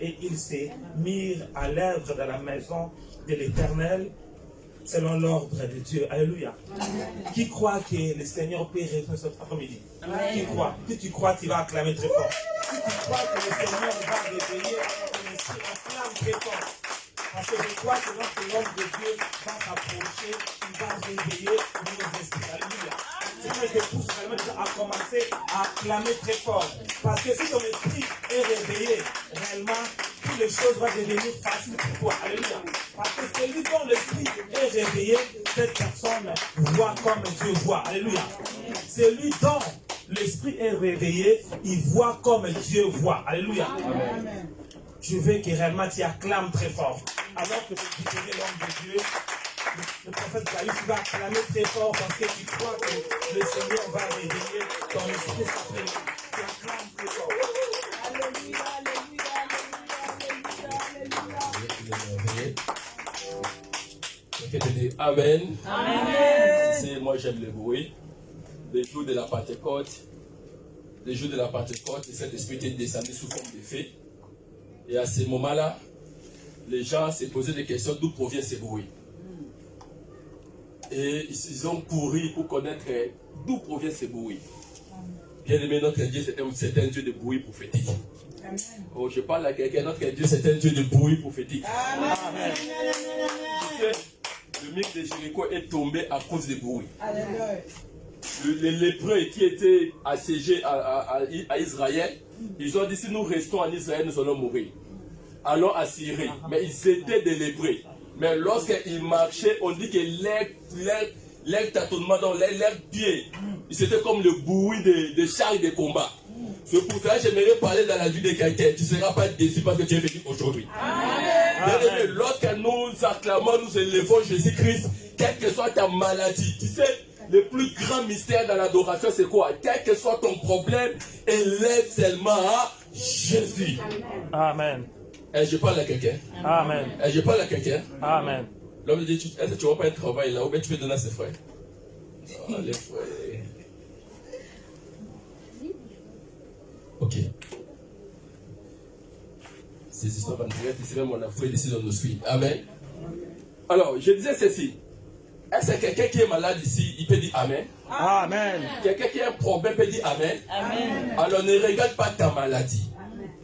Et ils s'est mis à l'œuvre dans la maison de l'Éternel selon l'ordre de Dieu. Alléluia. Qui croit que le Seigneur peut répondre cet après-midi? Qui croit? Si tu crois, tu vas acclamer très fort. Si tu crois que le Seigneur va réveiller ton esprit, acclame très fort. Parce que je crois que lorsque l'homme de Dieu va s'approcher, il va réveiller nos esprits. Alléluia. Seigneur, je te pousse vraiment à commencer à acclamer très fort. Parce que si ton esprit est réveillé, réellement, toutes les choses vont devenir faciles pour toi. Alléluia. Parce que celui dont l'esprit est réveillé, cette personne voit comme Dieu voit. Alléluia. Celui dont l'esprit est réveillé, il voit comme Dieu voit. Alléluia. Amen. Je veux que réellement tu acclames très fort. Alors que tu dirais l'homme de Dieu, le prophète David, tu vas acclamer très fort parce que tu crois que le Seigneur va réveiller ton esprit s'appelle. Tu acclames très fort. Alléluia, alléluia, alléluia. Amen. Amen. C'est, moi j'aime le bruit. Les jours de la Pentecôte, le Saint-Esprit est descendu sous forme de fée. Et à ce moment-là, les gens se posaient des questions d'où provient ce bruit. Et ils ont couru pour connaître d'où provient ce bruit. Bien aimé, notre Dieu, c'est un Dieu de bruit prophétique. Amen. Oh, je parle à quelqu'un, notre Dieu, c'est un Dieu de bruit prophétique. Amen. Amen. Le mur de Jéricho est tombé à cause du bruit. Les lépreux qui étaient assiégés à Israël, ils ont dit si nous restons en Israël, nous allons mourir. Allons à Syrie. Mais ils étaient des lépreux. Mais lorsqu'ils marchaient, on dit que l'air tâtonnement, donc l'air pied, c'était comme le bruit des chars de combat. C'est pour ça que j'aimerais parler dans la vie de quelqu'un. Tu ne seras pas déçu parce que tu es venu aujourd'hui. Lorsque nous acclamons, nous élevons Jésus-Christ, quelle que soit ta maladie, tu sais, le plus grand mystère dans l'adoration, c'est quoi? Quel que soit ton problème, élève seulement à Jésus. Amen. Et je parle à quelqu'un. Amen. Et je parle à quelqu'un. Amen. L'homme dit, est-ce que tu ne vas pas un travail là ou bien tu peux donner à ses frères? Oh, les frères. Ok. Ces histoires en direct, ici même on a fait ici dans nos suites. Amen. Alors, je disais ceci. Est-ce que quelqu'un qui est malade ici, il peut dire Amen? Amen. Quelqu'un qui a un problème peut dire Amen? Amen. Alors ne regarde pas ta maladie.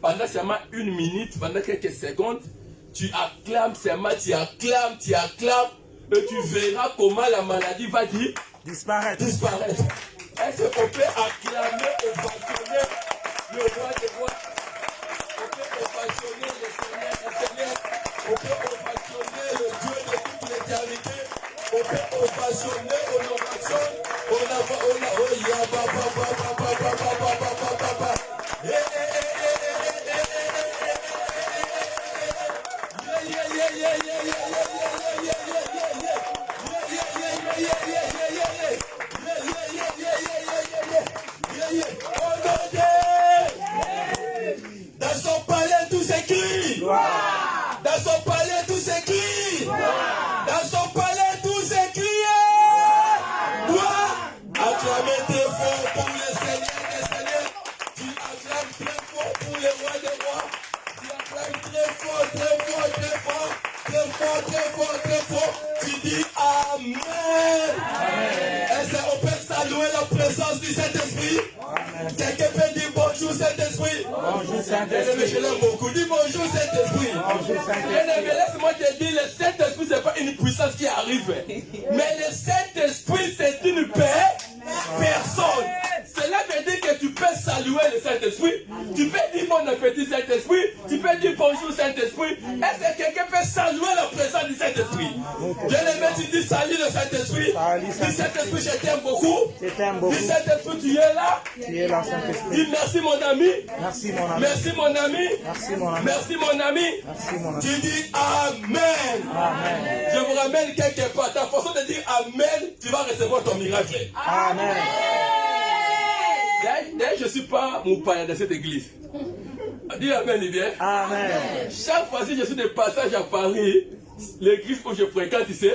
Pendant seulement une minute, pendant quelques secondes, tu acclames seulement, tu acclames, et tu verras comment la maladie va disparaître. Est-ce qu'on peut acclamer, ovationner le roi des rois? On peut ovationner le Seigneur, on peut ovationner le Dieu de toute l'éternité, on peut ovationner, dans son palais tout s'écrit. Dans son palais tout s'écrit. Dans son palais tout s'écrit. Acclamez très fort pour le Seigneur des Seigneurs. Tu acclames très fort pour le roi des rois. Tu acclames très fort, très fort, très fort, très fort, très fort, très fort. Tu dis Amen. Est-ce qu'on peut saluer la présence du Saint-Esprit? Quelqu'un peut dire bonjour Saint-Esprit. Bonjour Saint-Esprit. Je l'aime beaucoup. Dis bonjour Saint-Esprit. Bonjour Saint-Esprit. Laisse-moi te dire, le Saint-Esprit, ce n'est pas une puissance qui arrive. Mais le Saint-Esprit, c'est une personne. Cela veut dire que tu peux saluer le Saint-Esprit. Tu peux dire bon appétit Saint-Esprit. Tu peux dire bonjour Saint-Esprit. Est-ce que quelqu'un peut saluer la présence du Saint-Esprit? Bien-aimé, tu dis salut le Saint-Esprit. Dis Saint-Esprit, je t'aime beaucoup. Dis Saint-Esprit, tu es là. Tu es là, Saint-Esprit. Dis merci mon ami. Merci mon ami. Merci mon ami. Merci mon ami. Merci mon ami. Merci mon ami. Tu dis Amen. Amen. Je vous ramène quelque part. Ta façon de dire Amen, tu vas recevoir ton miracle. Amen. D'ailleurs, je ne suis pas mon païen de cette église. Dis Amen, il vient. Amen. Chaque fois que je suis de passage à Paris, l'église où je fréquente ici,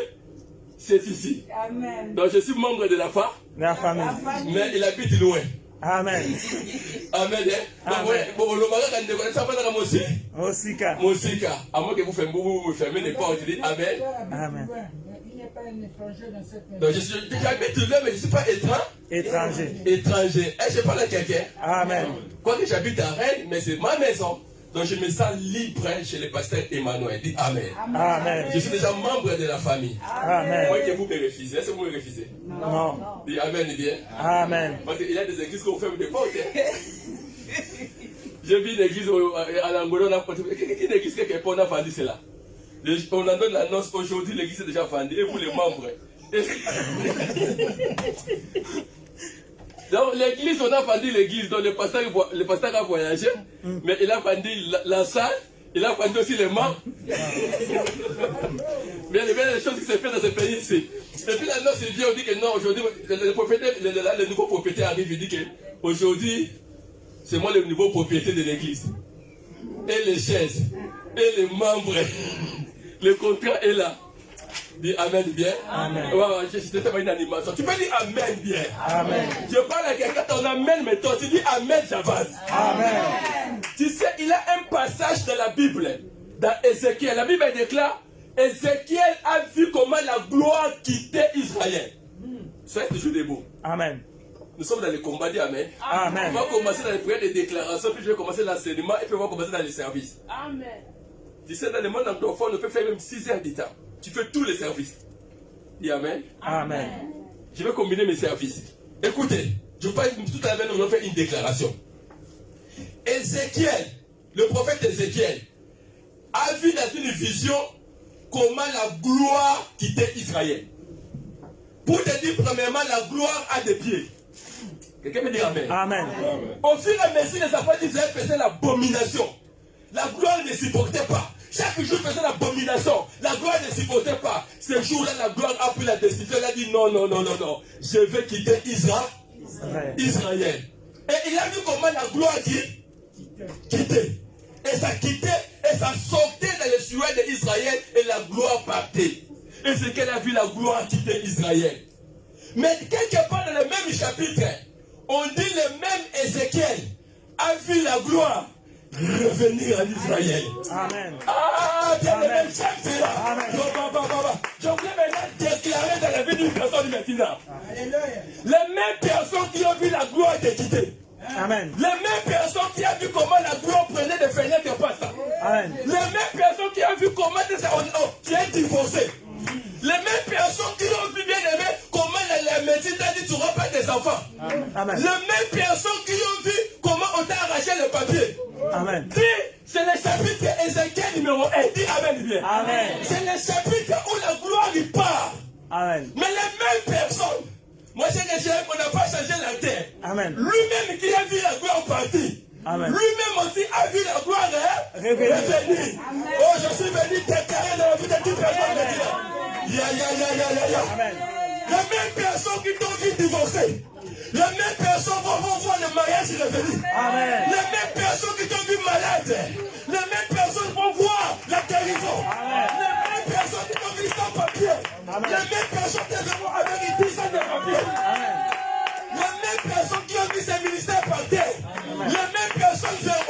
c'est ici. Amen. Donc je suis membre de la famille. Mais il habite loin. Amen. Amen. Bon, le mari, quand il connaît ça, pas dans la musique. Mosika. Mosika. À moins que vous fermez les portes, tu dis Amen. Amen. Il n'est pas un étranger dans cette maison. Donc, j'habite là, mais je ne suis pas Étranger. étranger. Je parle à quelqu'un. Amen. Quoique j'habite à Rennes, mais c'est ma maison. Donc je me sens libre chez le pasteur Emmanuel. Dis Amen. Amen. Je suis déjà membre de la famille. Amen. Moi que vous me refusez. Est-ce que vous me refusez? Non. Dis Amen bien. Amen. Parce qu'il y a des églises qu'on ferme des portes. J'ai vu une église à l'Angola, on a une église quelque part, on a vendu cela. On en donne l'annonce aujourd'hui, l'église est déjà vendue. Et vous les membres. Donc l'église, on a vendu l'église, donc le pasteur a voyagé, mais il a vendu la salle, il a vendu aussi les membres. Mais il y a des choses qui se font dans ce pays ici. Et puis la noce vient, on dit que non, aujourd'hui, le nouveau propriétaire arrive, il dit que aujourd'hui, c'est moi le nouveau propriétaire de l'église. Et les chaises, et les membres, le contrat est là. Dis Amen bien. Amen. C'était pas une animation. Tu peux dire Amen bien. Amen. Je parle à quelqu'un, ton Amen, mais toi, tu dis Amen, j'avance. Amen. Tu sais, il y a un passage dans la Bible, dans Ézéchiel. La Bible déclare, Ézéchiel a vu comment la gloire quittait Israël. Soyez toujours debout. Amen. Nous sommes dans le combat, dis Amen. Amen. On va commencer dans les prières de déclaration, puis je vais commencer l'enseignement, et puis on va commencer dans les services. Amen. Tu sais, dans le monde anglophone, on peut faire même 6 heures de temps. Tu fais tous les services. Dis Amen. Amen. Je vais combiner mes services. Écoutez, je parle tout à l'heure, nous allons faire une déclaration. Ézéchiel, le prophète Ézéchiel, a vu dans une vision comment la gloire quittait Israël. Pour te dire, premièrement, la gloire a des pieds. Quelqu'un me dit Amen. Amen. Au fur et à mesure, les enfants d'Israël faisaient l'abomination. La gloire ne supportait pas. Chaque jour, faisait l'abomination. La gloire ne supportait pas. Ce jour-là, la gloire a pris la décision. Elle a dit non, non, non, non, non. Je vais quitter Israël. Et il a vu comment la gloire quittait. Et ça quittait, et ça sortait dans les sueurs d'Israël, et la gloire partait. Et c'est qu'elle a vu la gloire quitter Israël. Mais quelque part dans le même chapitre, on dit le même Ézéchiel a vu la gloire revenir en Israël. Amen. Ah, bien le même chapitre. Je voulais maintenant déclarer dans la vie d'une personne maintenant. Les mêmes personnes qui ont vu la gloire te quitter. Amen. Les mêmes personnes qui ont vu comment la gloire prenait des fenêtres et passe. Amen. Les mêmes personnes qui ont vu comment tu es divorcé. Les mêmes personnes qui ont vu bien aimé comment la médecine t'a dit tu n'auras pas des enfants. Amen. Les mêmes personnes qui ont vu comment on t'a arraché le papier. Amen. Dis, c'est le chapitre Ézéchiel numéro 1. Dis Amen bien. Amen. C'est le chapitre où la gloire y part. Amen. Mais les mêmes personnes, moi c'est que on n'a pas changé la terre. Amen. Lui-même qui a vu la gloire partir. Amen. Lui-même aussi a vu la gloire revenir. Oh, je suis venu déclarer dans la vie de toute personne maintenant. Amen. Les mêmes personnes qui t'ont vu divorcer. Les mêmes personnes vont voir le mariage revenir. Amen. Les mêmes personnes qui t'ont vu malade. Les mêmes personnes vont voir la guérison. Amen. Les mêmes personnes qui t'ont vu sans papier. Amen. Les mêmes personnes qui vont avec une dizaine de papiers. Amen. Les mêmes personnes qui ont vu ces ministères par terre. Les mêmes personnes vers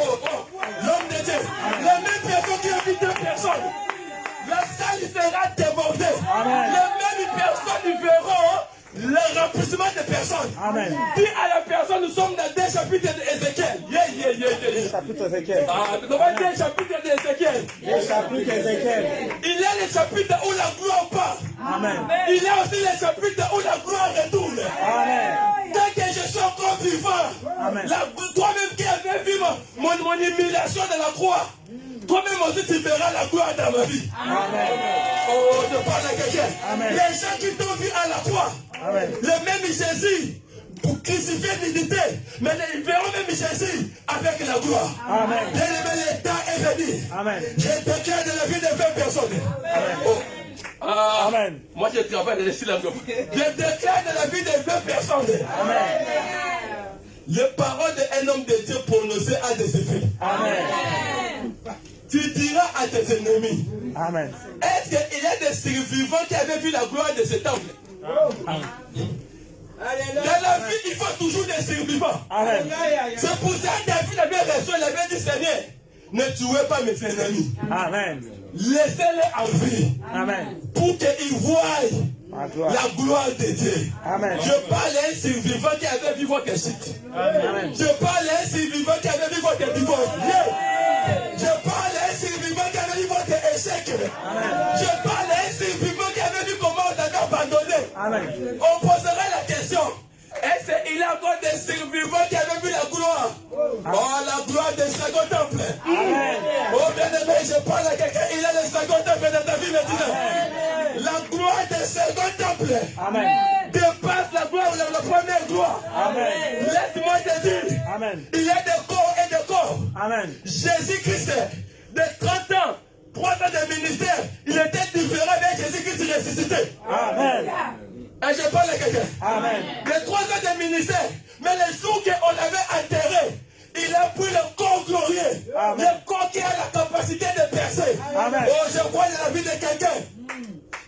l'homme de Dieu. Les mêmes personnes qui ont vu 2 personnes. La salle sera débordée. Amen. Les mêmes personnes verront le remplissement des personnes. Amen. Dis à la personne, nous sommes dans 2 chapitres d'Ézéchiel. Chapitre Ézéchiel. Nous avons 2 chapitres d'Ézéchiel. Le chapitre Ézéchiel. Il y a les chapitres où la gloire part. Amen. Il y a aussi les chapitres où la gloire retourne. Amen. Tant que je suis encore vivant, Amen. toi-même qui avais vu mon humiliation de la croix, toi-même aussi tu verras la gloire dans ma vie. Amen. Oh, je parle à quelqu'un. Amen. Les gens qui t'ont vu à la croix, Amen. le même Jésus, pour crucifier l'unité, mais ils verront même Jésus avec la gloire. Amen. Le temps est venu. Amen. Je déclare dans la vie de 20 personnes. Amen. Oh. Ah, Amen. moi je travaille dans les silences. Je déclare dans la vie de 20 personnes. Amen. Les paroles d'un homme de Dieu prononcées à des effets. Amen. Tu diras à tes ennemis. Amen. Est-ce qu'il y a des survivants qui avaient vu la gloire de cet homme? Dans la vie, il faut toujours des survivants. Amen. C'est pour ça que David avait raison, il avait dit Seigneur, ne tuez pas mes ennemis. Amen. Laissez-les en vie. Amen. Pour qu'ils voient Ma gloire. la gloire de Dieu. Amen. Je parle à un survivant qui avait vu votre chute. Amen. Je parle à un survivant qui avait vu votre divorce. Je parle à un survivant qui avait vu votre échec. Je parle à un survivant qui avait vu comment on t'avait abandonné. Amen. On poserait la question. Est-ce qu'il y a encore des survivants qui avaient vu la gloire? Oh, la gloire des second temple. Amen. Oh, bien aimé, je parle à quelqu'un. Il y a le second temple dans ta vie maintenant. La gloire des second temple Amen. dépasse la gloire de la première gloire. Amen. Laisse-moi te dire. Amen. Il y a des corps et des corps. Amen. Jésus-Christ, de 30 ans, 3 ans de ministère, il était différent avec Jésus-Christ ressuscité. Amen. Et je parle à quelqu'un. Amen. Les 3 ans de ministère, mais les jours qu'on l'avait enterré, il a pris le corps glorieux. Amen. Le corps qui a la capacité de percer. Amen. Oh, je crois dans la vie de quelqu'un.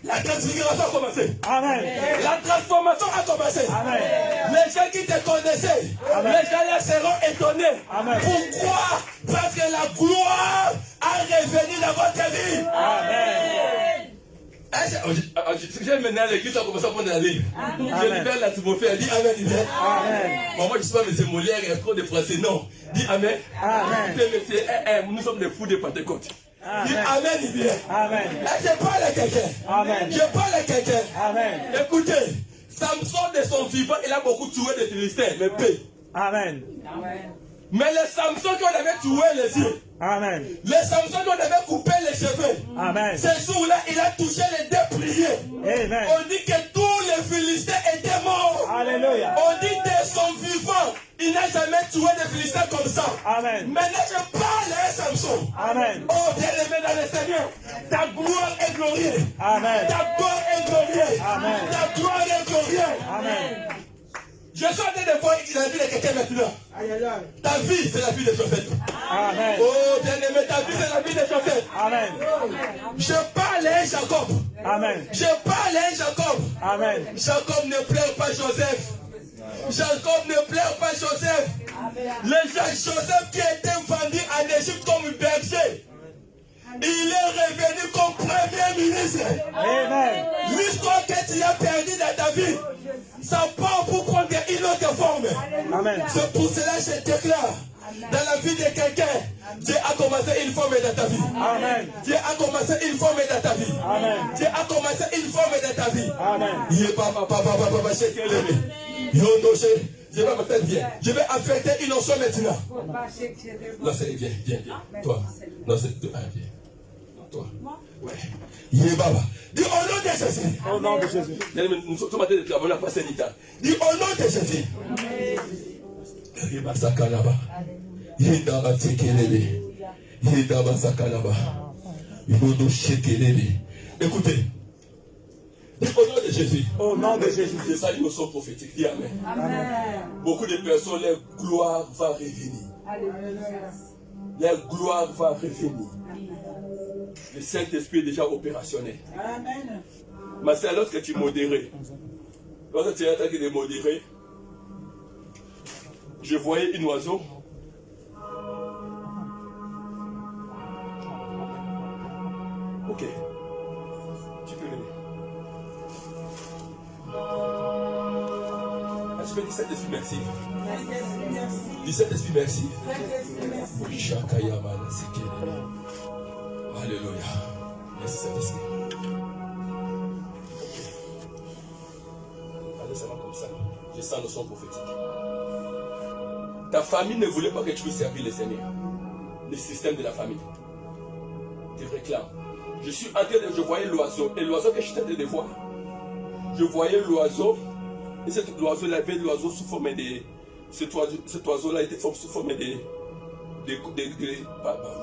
La transfiguration a commencé. Amen. La transformation a commencé. Amen. Les gens qui te connaissaient, Amen. les gens là seront étonnés. Amen. Pourquoi? Parce que la gloire a revenu dans votre vie. Amen. J'ai mené à l'église, ça a commencé à prendre la ligne. Je libère l'atmosphère, elle dit Amen. Amen. Moi, je ne suis pas M. Molière, il y a trop de français. Non. Dis Amen. Amen. Nous sommes des fous de Pentecôte. Dis Amen. Amen, il vient. Amen. Je parle à quelqu'un. Amen. Je parle à quelqu'un. Amen. Écoutez, Samson de son vivant, il a beaucoup tué des Philistins, mais paix. Amen. Mais le Samson qu'on avait tué les yeux, Amen. le Samson qu'on avait coupé les cheveux, Amen. ce jour-là, il a touché les deux prières. Amen. On dit que tous les Philistins étaient morts. Alléluia. On dit de son vivant, il n'a jamais tué des Philistins comme ça. Amen. Maintenant, je parle à Samson. Amen. Oh, bien-aimé dans le Seigneur, ta gloire est glorieuse. Amen. Ta gloire est glorieuse. Amen. Ta gloire est glorieuse. Amen. Je suis en train de voir la vie de quelqu'un maintenant. Ta vie, c'est la vie des prophètes. Amen. Oh, bien-aimé, ta vie, c'est la vie des prophètes. Amen. Je parle à Jacob. Amen. Je parle à Jacob. Amen. Jacob ne pleure pas Joseph. Jacob ne pleure pas Joseph. Le Joseph qui a été vendu en Égypte comme berger, il est revenu comme premier ministre. Amen. L'histoire que tu as perdue dans ta vie, ça part pour prendre une autre forme. Amen. C'est pour cela que je déclare, dans la vie de quelqu'un, Dieu a commencé une forme dans ta vie. Amen. Dieu a commencé une forme dans ta vie. Amen. Dieu a commencé une forme dans ta vie. Amen. Je vais me faire bien. Je vais affecter une notion maintenant. Non, c'est bien, bien, bien. Toi. Non, c'est toi. Bien. Non, toi. Ouais. Yébaba. Dis au nom de Jésus. Au nom de Jésus. Nous sommes en train de travailler la passé l'État. Dis au nom de Jésus. Yébaba Sakalaba. Yébaba Tekelebe. Yébaba Sakalaba. Yébaba Shekelebe. Écoutez. Dis au nom de Jésus. Au nom de Jésus. C'est ça une notion prophétique. Dis Amen. Amen. Beaucoup de personnes, leur gloire va revenir. Alléluia. Leur gloire va revenir. Le Saint-Esprit est déjà opérationnel. Amen. Mais c'est lorsque tu modérais. Lorsque tu es en train de modérer, je voyais un oiseau. Ok. Tu peux venir. Je vais dire Saint-Esprit merci. Dis Saint-Esprit merci. Alléluia. Merci Saint-Esprit. Allez, ça va comme ça. Je sens le son prophétique. Ta famille ne voulait pas que tu puisses servir le Seigneur. Le système de la famille te réclame. Je suis en train de... Je voyais l'oiseau. Et l'oiseau que je suis en train de voir. Je voyais l'oiseau. Et cet oiseau, il avait l'oiseau sous forme de... Cet oiseau-là était sous forme de...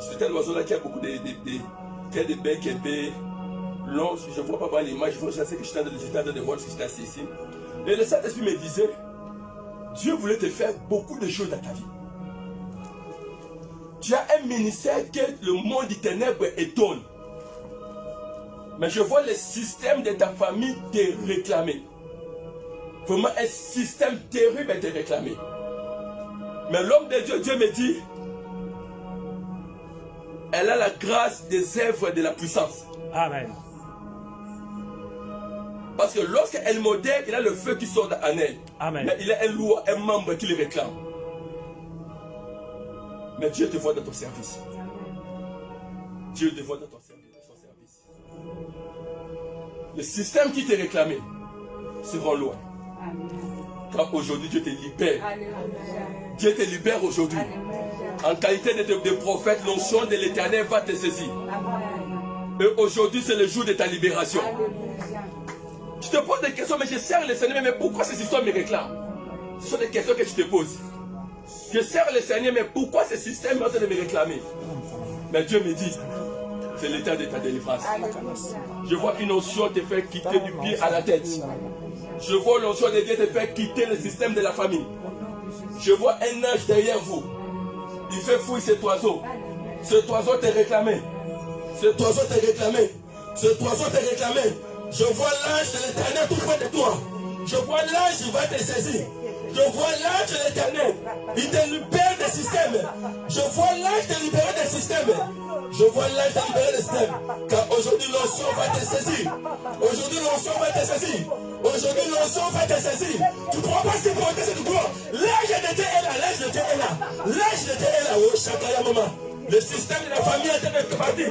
C'était l'oiseau-là qui a beaucoup qui a des becs épais, longs. Je ne vois pas l'image, je sais que j'étais en train de voir ce qui était assis ici. Et le Saint-Esprit me disait, Dieu voulait te faire beaucoup de choses dans ta vie. Tu as un ministère que le monde des ténèbres étonne. Mais je vois le système de ta famille te réclamer. Vraiment un système terrible a été réclamé. Mais l'homme de Dieu, Dieu me dit, elle a la grâce des œuvres de la puissance. Amen. Parce que lorsqu'elle modère, il a le feu qui sort en elle. Amen. Mais il a un lourd, un membre qui le réclame. Mais Dieu te voit dans ton service. Dieu te voit dans ton service. Le système qui t'est réclamé sera loin. Car aujourd'hui, Dieu te libère. Dieu te libère aujourd'hui. En qualité de prophète, l'onction de l'Éternel va te saisir. Et aujourd'hui, c'est le jour de ta libération. Je te pose des questions, mais je sers le Seigneur. Mais pourquoi ces histoires me réclament? Ce sont des questions que je te pose. Je sers le Seigneur, mais pourquoi ce système est en train de me réclamer? Mais Dieu me dit, c'est l'état de ta délivrance. Je vois qu'une onction te fait quitter du pied à la tête. Je vois l'onction de Dieu te faire quitter le système de la famille. Je vois un ange derrière vous. Il fait fouiller cet oiseau. Cet oiseau t'est réclamé. Cet oiseau t'est réclamé. Cet oiseau t'est réclamé. Je vois l'ange de l'Éternel tout près de toi. Je vois l'ange, il va te saisir. Je vois l'ange de l'Éternel. Il te libère des systèmes. Je vois l'ange te libérer des systèmes. Je vois l'ange te libérer des systèmes. Car aujourd'hui, l'onction va te saisir. Aujourd'hui, l'onction va te saisir. Aujourd'hui, l'onction va te saisir. Tu ne pourras pas supporter cette gloire. L'ange de Dieu est là. L'ange de Dieu est là. L'ange de Dieu est là. Oh, Shakaya Mama. Le système de la famille est de partir.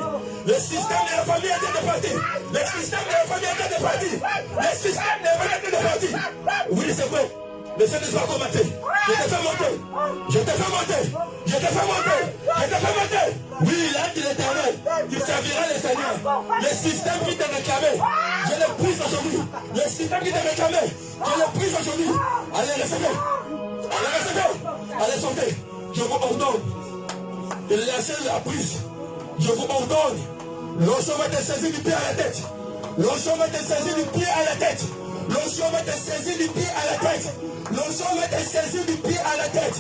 Le système de la famille est de partir. Le système de la famille est de partir. Le système de la famille est de partir. Oui, c'est vrai. Le Seigneur va commenter. Je te fais monter. Je te fais monter. Je te fais monter. Je te fais monter. Oui, l'ange de l'Éternel. Tu serviras le Seigneur. Le système qui t'a réclamé, je le prise aujourd'hui. Le système qui t'a réclamé, je le prise aujourd'hui. Allez, recevez. Allez, recevez. Allez, sortez. Je vous ordonne de laisser la prise. Je vous ordonne. L'onction va te saisir du pied à la tête. L'onction va te saisir du pied à la tête. L'onction va te saisir du pied à la tête. L'onction va te saisir du pied à la tête.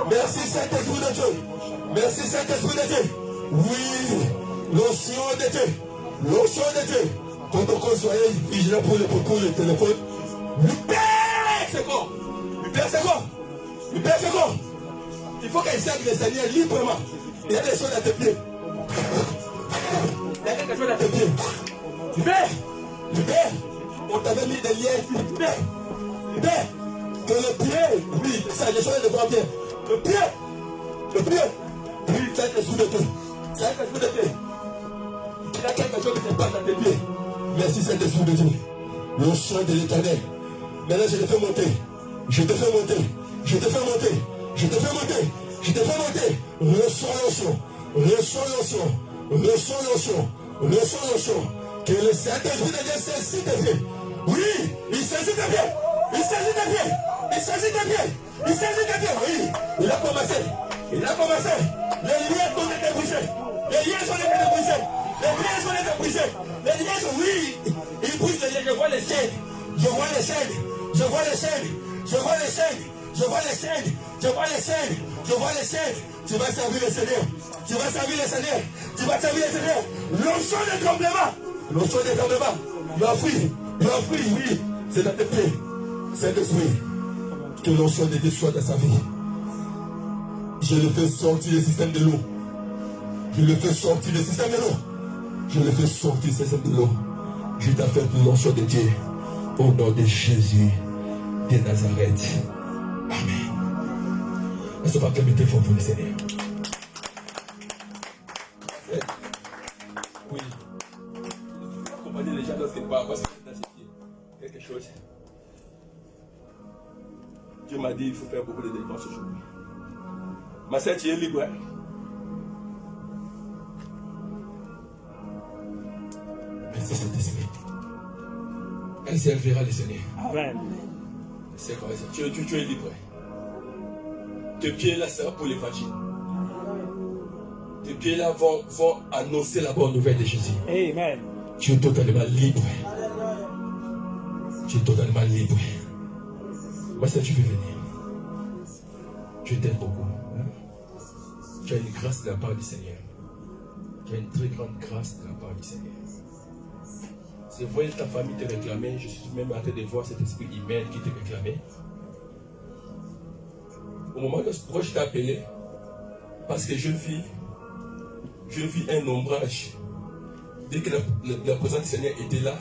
Merci Saint-Esprit de Dieu. Merci Saint-Esprit de Dieu. Oui, l'onction de Dieu. L'onction de Dieu. Quand on soyez vigilant pour le téléphone. Libère ce corps. Libère ce corps. Libère ce corps. Il faut qu'elle serve le Seigneur librement. Il y a des choses à tes pieds. Il y a quelque chose à tes pieds. Libère. Libère. On t'avait mis des liens ici. Libère. Libère. Que le pied, oui, ça, j'ai changé de grand pied. Le pied. Oui, c'est un esprit de Dieu. C'est un esprit de Dieu. Il y a quelque chose qui se passe dans tes pieds. Merci, c'est un esprit de Dieu. Le chant de l'Éternel. Maintenant, je te fais monter. Je te fais monter. Je te fais monter. Je te fais monter. Je te fais monter. Reçois l'onction. Reçois l'onction. Reçois l'onction. Reçois l'onction. Que le Saint-Esprit de Dieu saisit tes pieds. Oui, il saisit tes pieds. Il saisit tes pieds. Il saisit tes pieds. Il saisit tes pieds. Oui, il a commencé. Il a commencé. Les liens sont été brisés. Les liens sont été brisés. Les liens sont été brisés. Les liens sont, oui. Il brise les liens. Je vois les chaînes. Je vois les chaînes. Je vois les chaînes. Je vois les chaînes. Je vois les chaînes. Je vois les chaînes. Je vois les chaînes. Tu vas servir le Seigneur. Tu vas servir le Seigneur. Tu vas servir le Seigneur. L'onction de tremblement. L'onction de tremblement. L'offrir, oui. C'est dans tes pieds. Saint-Esprit. Que l'onction de Dieu soit dans sa vie. Je le fais sortir du système de l'eau. Je le fais sortir du système de l'eau. Je le fais sortir du système de l'eau. Je t'affecte l'onction de Dieu. Au nom de Jésus de Nazareth. Amen. Est-ce pas acclamer très fort pour le Seigneur? Oui. Accompagner les gens lorsqu'ils parlent parce que c'est quelque chose. Dieu m'a dit il faut faire beaucoup de délivrances aujourd'hui. Ma sœur, tu es libre. Hein? Merci Saint-Esprit. Elle servira le Seigneur. Amen. C'est comme ça. Tu es libre. Tes pieds là sera pour l'évangile. Tes pieds là vont annoncer la bonne nouvelle de Jésus. Amen. Tu es totalement libre. Tu es totalement libre. Moi, ça, tu veux venir. Je t'aime beaucoup. Hein? Tu as une grâce de la part du Seigneur. Tu as une très grande grâce de la part du Seigneur. Je voyais ta famille te réclamer. Je suis même en train de voir cet esprit humain qui te réclamait. Au moment où je t'ai appelé, parce que je vis un ombrage. Dès que la présence du Seigneur était là,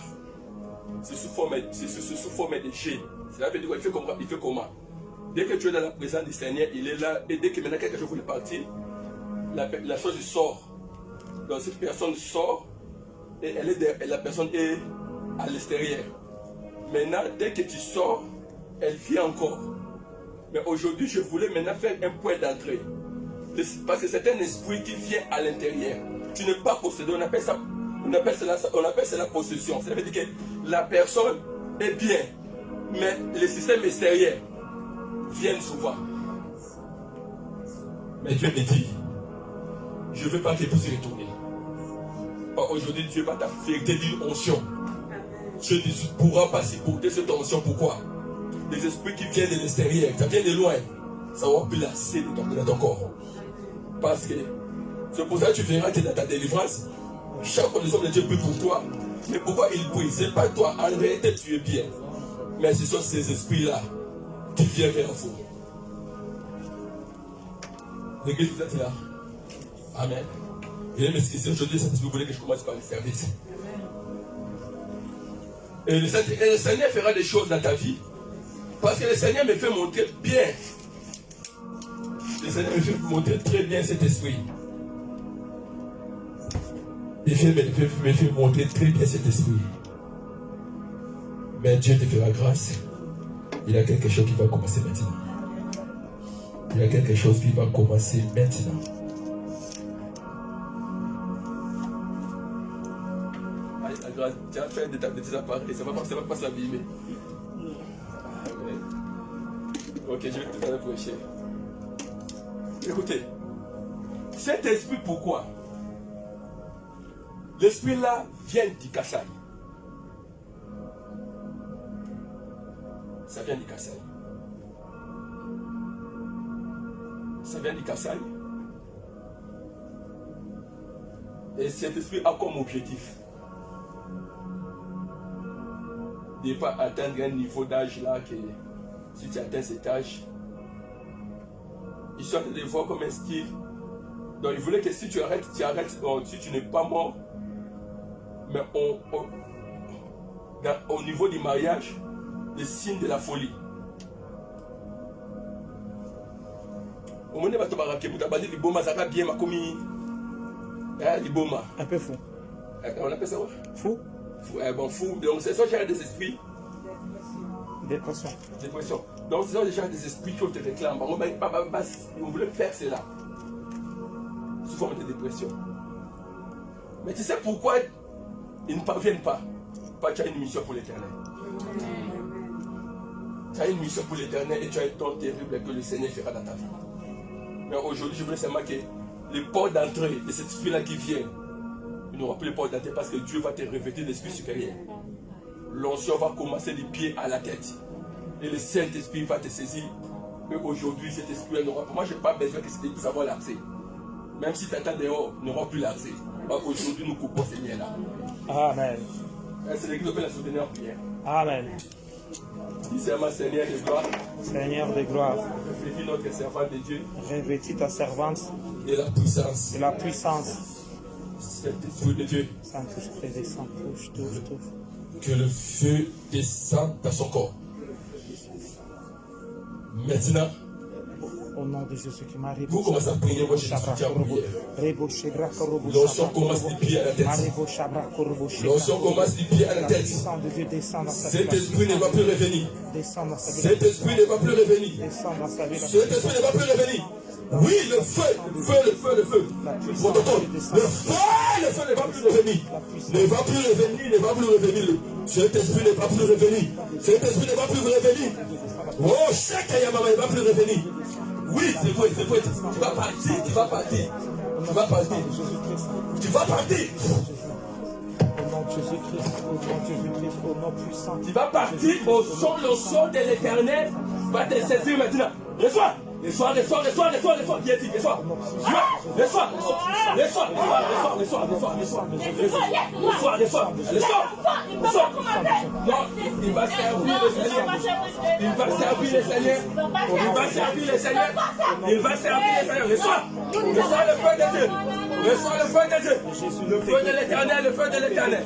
c'est sous forme de jet. Cela veut dire qu'il fait comment? Dès que tu es dans la présence du Seigneur, il est là. Et dès que maintenant quelque chose voulait partir, la chose sort. Donc cette personne sort et la personne est à l'extérieur. Maintenant, dès que tu sors, elle vient encore. Mais aujourd'hui, je voulais maintenant faire un point d'entrée. Parce que c'est un esprit qui vient à l'intérieur. Tu n'es pas possédé. On appelle cela possession. Ça veut dire que la personne est bien. Mais les systèmes extérieurs viennent souvent. Mais Dieu me dit, je ne veux pas que vous y retourner. Aujourd'hui, Dieu va t'affecter d'une onction. Je ne pourras pas supporter cette onction. Pourquoi? Les esprits qui viennent de l'extérieur, ça vient de loin, ça va placer dans ton corps. Parce que c'est pour ça que tu verras que dans ta délivrance, chaque fois les hommes de Dieu prient pour toi. Mais pourquoi ils prient? Ce n'est pas toi, en réalité tu es bien. Mais ce sont ces esprits-là qui viennent vers vous. L'église, vous êtes là. Amen. Je vais m'excuser aujourd'hui, cet esprit voulait que je commence par le service. Et le Seigneur fera des choses dans ta vie. Parce que le Seigneur me fait montrer bien. Le Seigneur me fait montrer très bien cet esprit. Il me fait montrer très bien cet esprit. Mais Dieu te fera grâce. Il y a quelque chose qui va commencer maintenant. Il y a quelque chose qui va commencer maintenant. Tu as fait de tes appareils, ça ne va pas s'abîmer. Ok, je vais tout approcher. Écoutez, cet esprit, pourquoi? L'esprit là vient du Kassai. Ça vient du Kassai. Ça vient du Kassai. Et cet esprit a comme objectif de ne pas atteindre un niveau d'âge là que si tu atteins cet âge, ils sont de voir comme un style. Donc il voulait que si tu arrêtes, si tu n'es pas mort, mais au niveau du mariage, le signe de la folie. Au moment où tu vas te dire que Liboma, ça va bien, ma commis. Liboma. Un peu fou. On appelle ça quoi? Fou. Bon, fou. Donc c'est ça, j'ai des esprits. Dépression. Dépression. Donc c'est ça, déjà des esprits qui te réclament. On voulait faire cela. Sous forme de dépression. Mais tu sais pourquoi ils ne parviennent pas? Parce que tu as une mission pour l'éternel. Tu as une mission pour l'éternel et tu as un don terrible que le Seigneur fera dans ta vie. Mais aujourd'hui, je voulais seulement que les portes d'entrée de cet esprit-là qui vient, il n'aura plus les portes d'entrée parce que Dieu va te revêtir d'esprit supérieur. L'onction va commencer des pieds à la tête. Et le Saint-Esprit va te saisir. Et aujourd'hui, cet esprit n'aura pas. Moi, je n'ai pas besoin que cet esprit savoir l'accès. Même si tu attends dehors, il n'aura plus l'accès. Aujourd'hui, nous coupons ces liens-là. Amen. C'est l'église qui peut la soutenir en prière. Amen. Dis seulement Seigneur de gloire. Seigneur de gloire. Revêtis notre servante de Dieu. Revêtis ta servante De la puissance. de la puissance. Saint-Esprit de Dieu. Saint-Esprit descend, touche. Que le feu descende dans son corps. Maintenant, au nom de Jésus qui m'arrive. vous commencez à prier, moi je suis soutien en prière. L'onction commence du pied à la tête. L'onction commence du pied à la tête. Cet esprit ne va plus revenir. Cet esprit ne va plus revenir. Cet esprit ne va plus revenir. Oui, le feu. Protocole. Le feu ne va plus revenir. Ne va plus revenir. Cet esprit ne va plus revenir. Cet esprit ne va plus revenir. Oh, chacun ne va plus revenir. Oui, c'est vrai. Tu vas partir. Tu vas partir. Au nom de Jésus-Christ, au nom puissant. Tu vas partir au son de l'éternel va te saisir maintenant. Reçois. Reçois. Viens ici, reçois. Reçois. Non, il va servir le Seigneur. Il va servir le Seigneur. Reçois le feu de Dieu. Reçois le feu de Dieu. Le feu de l'éternel, le feu de l'éternel.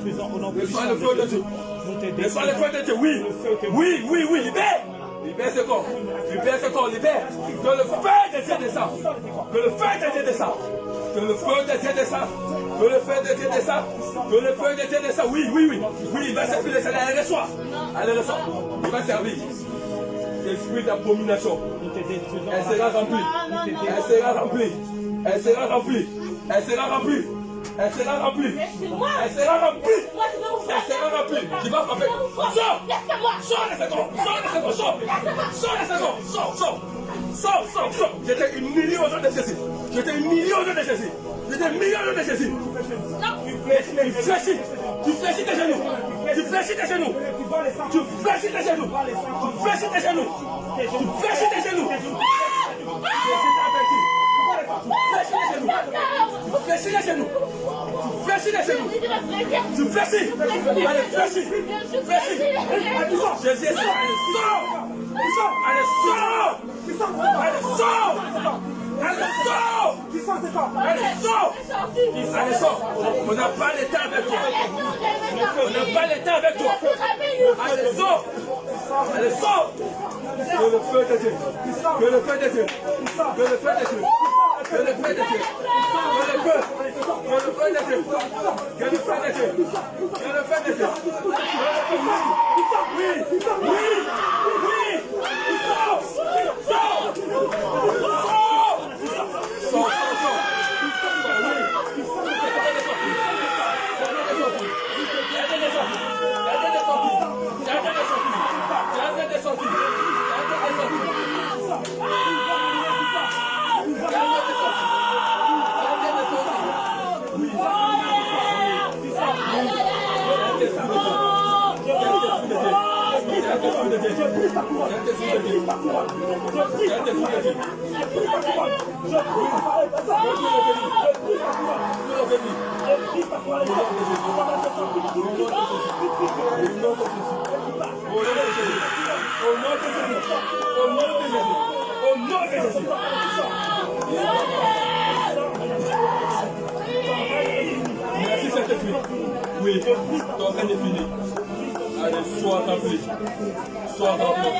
Reçois le feu de Dieu. Reçois le feu de Dieu. Oui, libère. Libère ce corps. Libère. Que le feu de Dieu descende. Que le feu de Dieu descende. Oui, il va servir le Seigneur. Allez, reçois. Il va servir. Esprit d'abomination. Elle sera remplie. Tu vas frapper. Sors de ce corps. J'étais humilié au nom de Jésus. Tu fléchis tes genoux. Allez, sors. On n'a pas le temps avec toi. Allez, sors. Que le feu de Dieu. Merci Saint-Esprit. Oui, ton train est fini. Allez, sois rempli. Sois rempli.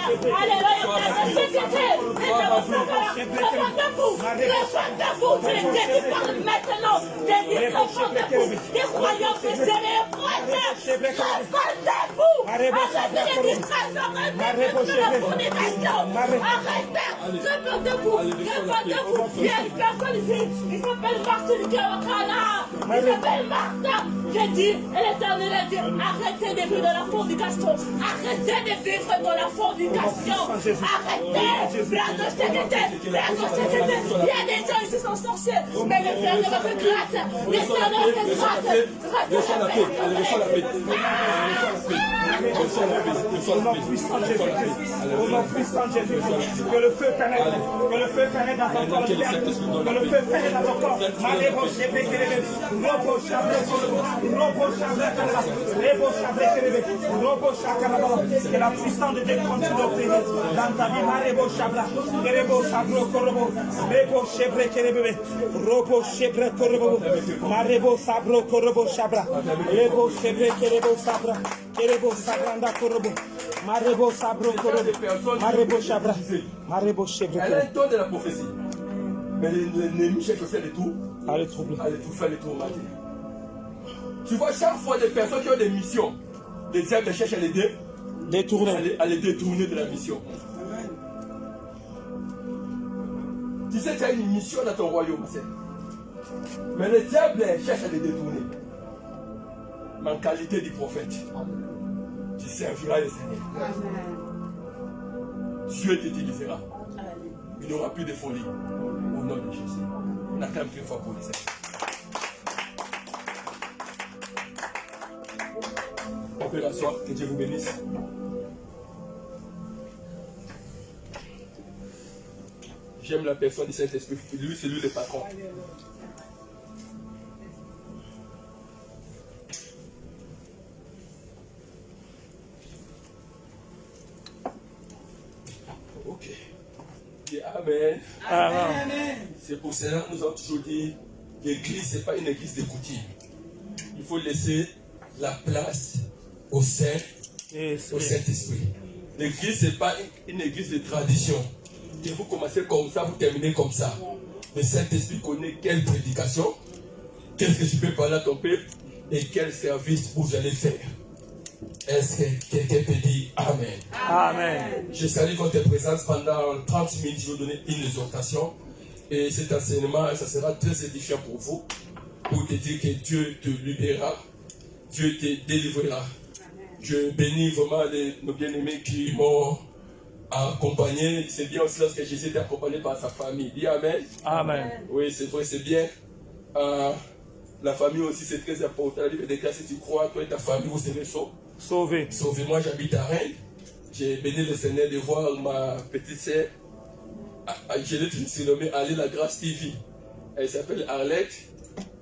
Maintenant, des croyants que c'est les prêtres. Arrêtez les distractions. Arrêtez la fornication. Répondez-vous. Il y a une personne ici. Il s'appelle Martin Kawakana. Il s'appelle Martha. J'ai dit, et l'Éternel a dit, arrêtez de vivre dans la fornication. Arrêtez de vivre dans la fornication. Arrêtez. Il y a des gens ici qui sont sorciers. Mais l'Éternel a fait grâce. L'Éternel a fait grâce. Reçois la paix. Au nom puissant de Jésus, que le feu pénètre dans ton corps, que le feu pénètre dans ton corps. Que la puissance de Dieu continue d'opérer dans ta vie. Marebo Chabra, Kerebo Sabro Korobo, Rebo Chebre Kerebe, Robo Chebre Korobo, Marebo Sabro Korobo Chabra, Rebo Chebre Kerebo Sabra, Kerebo Sabranda Korobo, Marebo Sabro Korobo, Marebo Chabra, Marebo Chebre. Elle a un don de la prophétie. Mais l'ennemi cherche aussi les tours. À le troubler. À les tout faire, les tourmenter. Tu vois, chaque fois des personnes qui ont des missions, les diables cherchent à les détourner. À les détourner de la mission. Tu sais, tu as une mission dans ton royaume, mais le diable cherche à les détourner. Mais en qualité du prophète, tu serviras le Seigneur. Dieu t'utilisera. Il n'y aura plus de folie. Au nom de Jésus. On acclame une fois pour le Seigneur. On peut l'asseoir, que Dieu vous bénisse. J'aime la personne du Saint-Esprit. Lui, c'est lui le patron. Ok. Et amen. Amen. C'est pour cela que nous avons toujours dit l'église, ce n'est pas une église de coutume. Il faut laisser la place au Saint-Esprit. L'église, ce n'est pas une église de tradition. Et vous commencez comme ça, vous terminez comme ça. Le Saint-Esprit connaît quelle prédication, qu'est-ce que tu peux parler à ton peuple et quel service vous allez faire. Est-ce que quelqu'un peut dire Amen? Amen. Je salue votre présence pendant 30 minutes. Je vais vous donner une exhortation. Et cet enseignement, ça sera très édifiant pour vous. Pour te dire que Dieu te libérera. Dieu te délivrera. Je bénis vraiment nos bien-aimés qui m'ont accompagné. C'est bien aussi lorsque Jésus était accompagné par sa famille. Dis Amen. Amen. Oui, c'est vrai, c'est bien. La famille aussi, c'est très important. La Bible déclare, si tu crois, toi et ta famille, vous serez Sauvé. Sauvé. Moi, j'habite à Rennes. J'ai béni le Seigneur de voir ma petite sœur. Je l'ai surnommée Ali la Grâce TV. Elle s'appelle Arlette.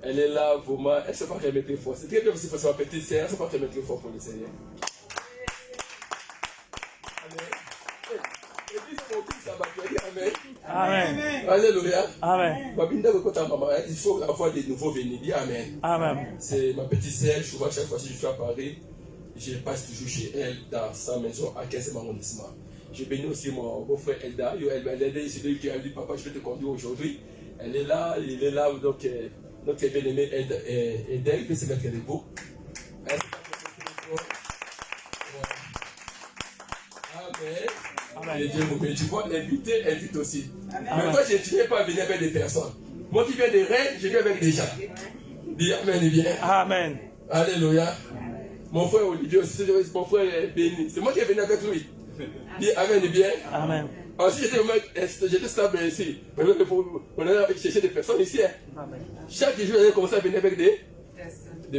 Elle est là, vraiment. Elle ne sait pas remettre fort. C'est très bien aussi pour sa petite sœur. Elle ne sait pas remettre fort pour le Seigneur. Amen. Et puis, c'est mon fils, ça va faire. Amen. Amen. Alléluia. Amen. Il faut avoir des nouveaux venus. Dis Amen. Amen. C'est ma petite sœur. Je vois chaque fois que je suis à Paris. Je passe toujours chez elle dans sa maison à 15e arrondissement. Je bénis aussi mon beau-frère Elda. C'est lui qui a dit papa, je vais te conduire aujourd'hui. Elle est là, il est là. Donc, notre bien-aimé Elda, il peut se mettre debout. Amen. Amen. Et Dieu vous bénisse. Tu vois, invite aussi. Mais moi, je ne viens pas venir avec des personnes. Moi qui viens des Rennes, je viens avec des gens. Dis Amen et bien. Amen. Alléluia. Mon frère Olivier aussi, mon frère est béni. C'est moi qui est venu avec lui. Dis Amen et bien. Amen. Ensuite, j'étais stable ici. On a cherché des personnes ici. Amen. Chaque jour, on a commencé à venir avec des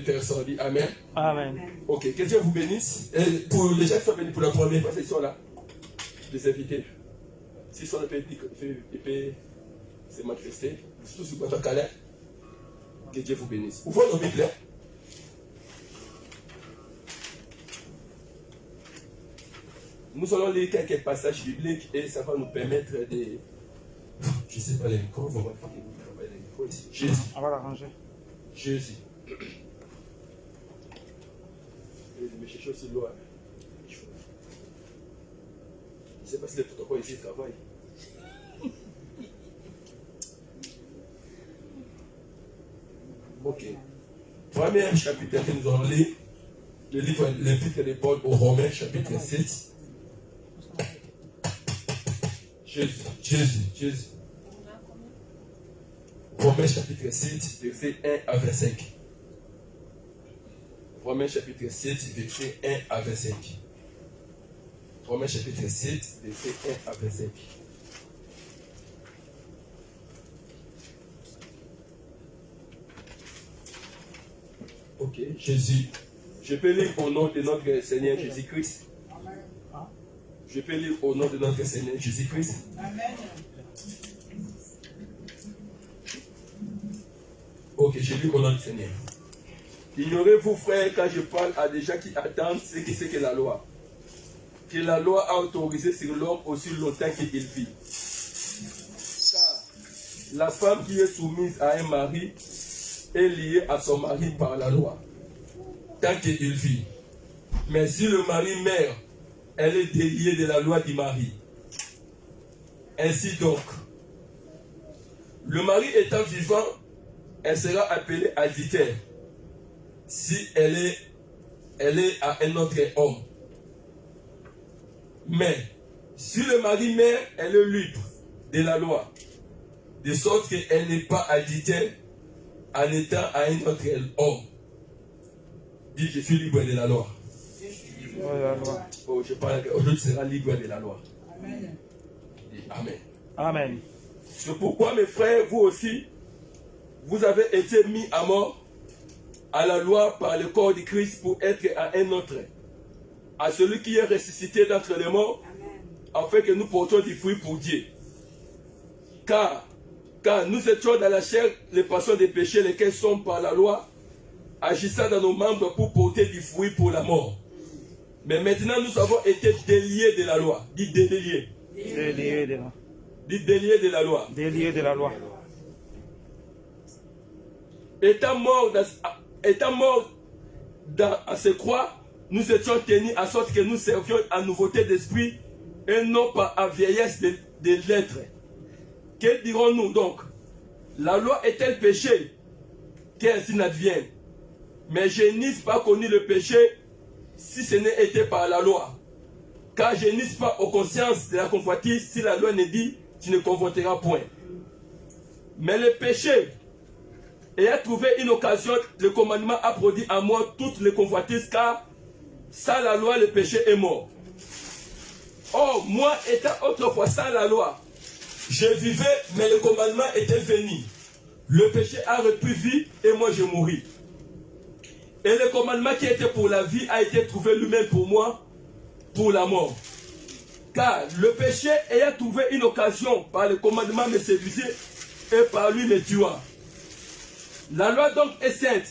personnes. Dis Amen. Amen. Ok, que Dieu vous bénisse. Et pour les gens qui sont venus pour la première fois, ils sont là. Les invités. S'ils sont là, ils peuvent se manifester. Surtout sur votre câlin. Que Dieu vous bénisse. Ouvrons nos Bibles. Nous allons lire quelques passages bibliques et ça va nous permettre de... Je ne sais pas les micros, on va faire les micros ici. Jésus. On va l'arranger. Jésus. Je vais chercher aussi l'eau. Je ne sais pas si le protocole ici travaille. Ok. Premier chapitre que nous allons lire, le livre, l'épître de Paul aux Romains, chapitre 7. Jésus. Romains chapitre 7, verset 1 à 25. Romains chapitre 7, verset 1 à 25. Romains chapitre 7, verset 1 à 25. Ok, Jésus. Je peux lire au nom de notre Seigneur Jésus-Christ. Je peux lire au nom de notre Seigneur Jésus-Christ. Amen. Ok, je lis au nom du Seigneur. Ignorez-vous, frères, quand je parle à des gens qui attendent ce que c'est que la loi. Que la loi a autorisé sur l'homme aussi longtemps qu'il vit. Car la femme qui est soumise à un mari est liée à son mari par la loi, tant qu'il vit. Mais si le mari meurt, elle est déliée de la loi du mari. Ainsi donc, le mari étant vivant, elle sera appelée adultère si elle est à un autre homme. Mais si le mari meurt, elle est libre de la loi, de sorte qu'elle n'est pas adultère en étant à un autre homme. Dis, je suis libre de la loi. Oh, je parle aujourd'hui sera libre de la loi. Amen. Amen. Amen. C'est pourquoi, mes frères, vous aussi, vous avez été mis à mort à la loi par le corps de Christ pour être à un autre, à celui qui est ressuscité d'entre les morts, afin que nous portions du fruit pour Dieu. Car nous étions dans la chair les passions des péchés, lesquels sont par la loi, agissant dans nos membres pour porter du fruit pour la mort. Mais maintenant, nous avons été déliés de la loi. Dites déliés. Délié de la, Dites déliés de la loi. délié de la loi. Étant mort à ce croix, nous étions tenus à sorte que nous servions à nouveauté d'esprit et non pas à vieillesse de lettres. Que dirons-nous donc? La loi est-elle péché? Qu'ainsi n'advienne. Mais je n'ai pas connu le péché si ce n'est été par la loi. Car je n'ai pas aux consciences de la convoitise si la loi ne dit tu ne convoiteras point. Mais le péché, ayant trouvé une occasion, le commandement a produit en moi toutes les convoitises, car sans la loi le péché est mort. Or, moi étant autrefois sans la loi, je vivais, mais le commandement était venu. Le péché a repris vie et moi je mouris. Et le commandement qui était pour la vie a été trouvé lui-même pour moi, pour la mort. Car le péché ayant trouvé une occasion par le commandement me séduisait et par lui me tua. La loi donc est sainte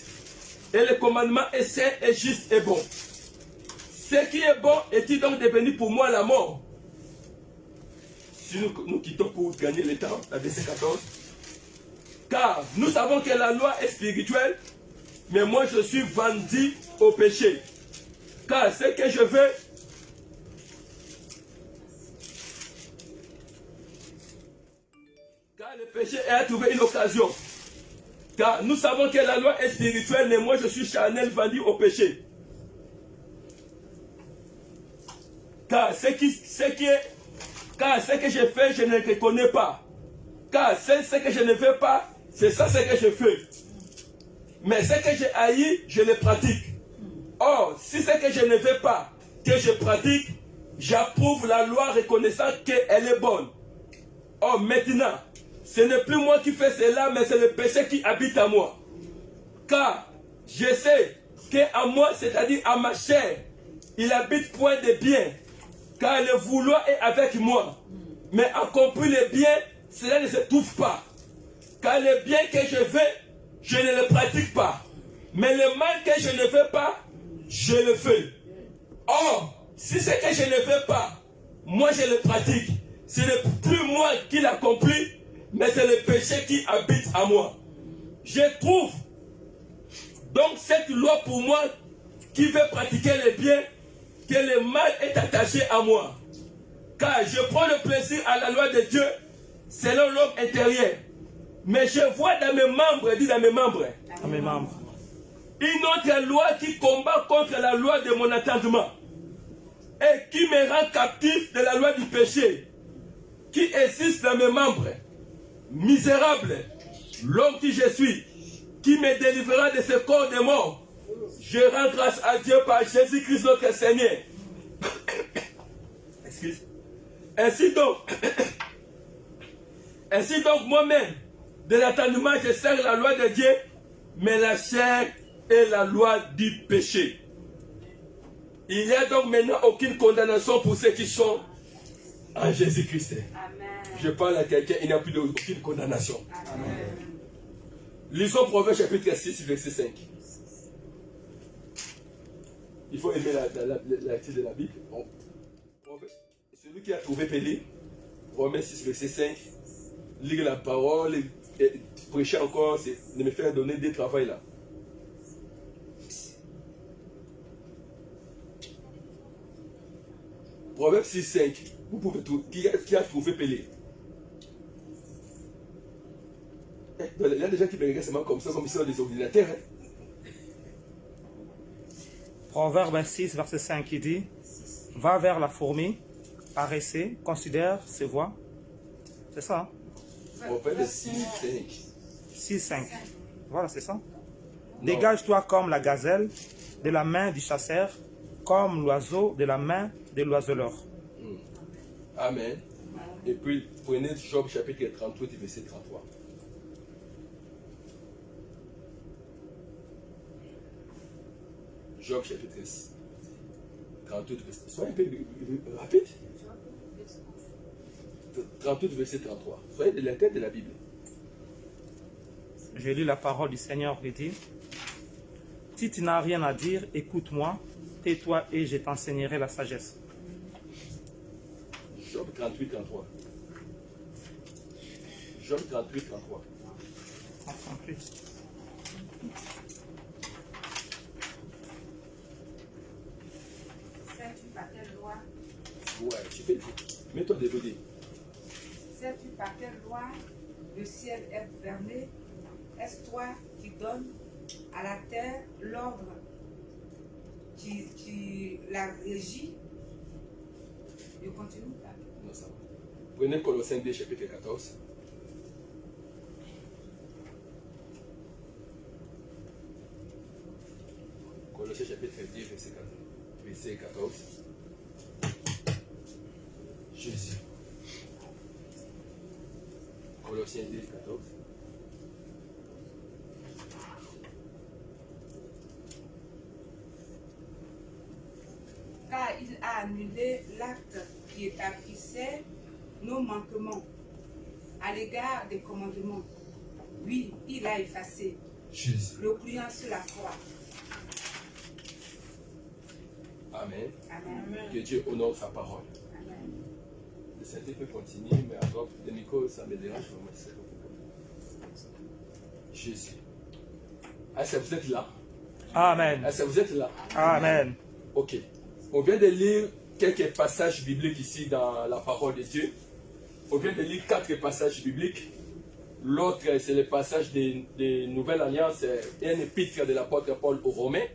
et le commandement est saint et juste et bon. Ce qui est bon est-il donc devenu pour moi la mort? Si nous quittons pour gagner le temps, la verset 14. Car nous savons que la loi est spirituelle, mais moi je suis vendu au péché. Car ce que je veux, car le péché a trouvé une occasion. Car nous savons que la loi est spirituelle, mais moi je suis charnel, vendu au péché. Car ce que je fais, je ne le connais pas. Car c'est ce que je ne veux pas, c'est ça ce que je fais. Mais ce que j'ai haï, je le pratique. Or, si ce que je ne veux pas, que je pratique, j'approuve la loi reconnaissant qu'elle est bonne. Or, maintenant, ce n'est plus moi qui fais cela, mais c'est le péché qui habite en moi. Car je sais qu'en moi, c'est-à-dire à ma chair, il habite point de bien. Car le vouloir est avec moi. Mais accomplir le bien, cela ne se trouve pas. Car le bien que je veux, je ne le pratique pas. Mais le mal que je ne veux pas, je le fais. Or, si ce que je ne veux pas, moi je le pratique, ce n'est plus moi qui l'accomplis, mais c'est le péché qui habite en moi. Je trouve donc cette loi pour moi qui veut pratiquer le bien, que le mal est attaché à moi. Car je prends le plaisir à la loi de Dieu selon l'homme intérieur. Mais je vois dans mes membres, dit dans mes membres, À mes membres. une autre loi qui combat contre la loi de mon entendement et qui me rend captif de la loi du péché qui existe dans mes membres. Misérable, l'homme qui je suis, qui me délivrera de ce corps de mort. Je rends grâce à Dieu par Jésus-Christ notre Seigneur. Excuse. Ainsi donc moi-même, de l'entendement, je sers la loi de Dieu, mais la chair est la loi du péché. Il n'y a donc maintenant aucune condamnation pour ceux qui sont en Jésus-Christ. Je parle à quelqu'un, il n'y a plus aucune condamnation. Amen. Lisons Proverbe chapitre 6, verset 5. Il faut aimer la lecture de la Bible. Celui qui a trouvé Pélé, Romains 6, verset 5, lire la parole et prêcher encore, c'est de me faire donner des travails là. Proverbe 6, 5. Vous pouvez trouver. Qui a trouvé Pélé? Il y a des gens qui me regardent seulement comme ça, comme ils sont des ordinateurs. Hein? Proverbe 6, verset 5 qui dit: va vers la fourmi, paressez, considère ses voies. C'est ça, hein? Proverbe 6, 5. 6, 5. Voilà, c'est ça. Dégage-toi comme la gazelle de la main du chasseur, comme l'oiseau de la main de l'oiseleur. Amen. Et puis, prenez Job chapitre 38, verset 33. Job chapitre 38, verset. Soyez un peu rapide. 38, verset 33. Soyez de l'intérieur de la Bible. Je lis la parole du Seigneur qui dit, si tu n'as rien à dire, écoute-moi, tais-toi et je t'enseignerai la sagesse. Job 38, 33. Job 38, 33. 38. Sais-tu par quelle loi? Ouais, tu fais. Mets-toi de côté. Sais-tu par quelle loi le ciel est fermé? Est-ce toi qui donnes à la terre l'ordre qui la régit? Je continue. Non, ça va. Prenez Colossiens 2, chapitre 14. Colossiens chapitre 2, verset 14. Jésus. Colossiens 2, 14. Car il a annulé l'acte qui établissait nos manquements à l'égard des commandements. Oui, il a effacé, Jésus. le pliant sur la croix. Amen. Amen. Que Dieu honore sa parole. Amen. Le Saint-Esprit peut continuer, mais alors le micro, ça me dérange vraiment. Jésus. Est-ce que vous êtes là? Amen. Est-ce que vous êtes là? Amen. Ok. On vient de lire quelques passages bibliques ici dans la parole de Dieu. On vient de lire 4 passages bibliques. L'autre, c'est le passage des Nouvelles Alliances et un épître de l'apôtre Paul aux Romains.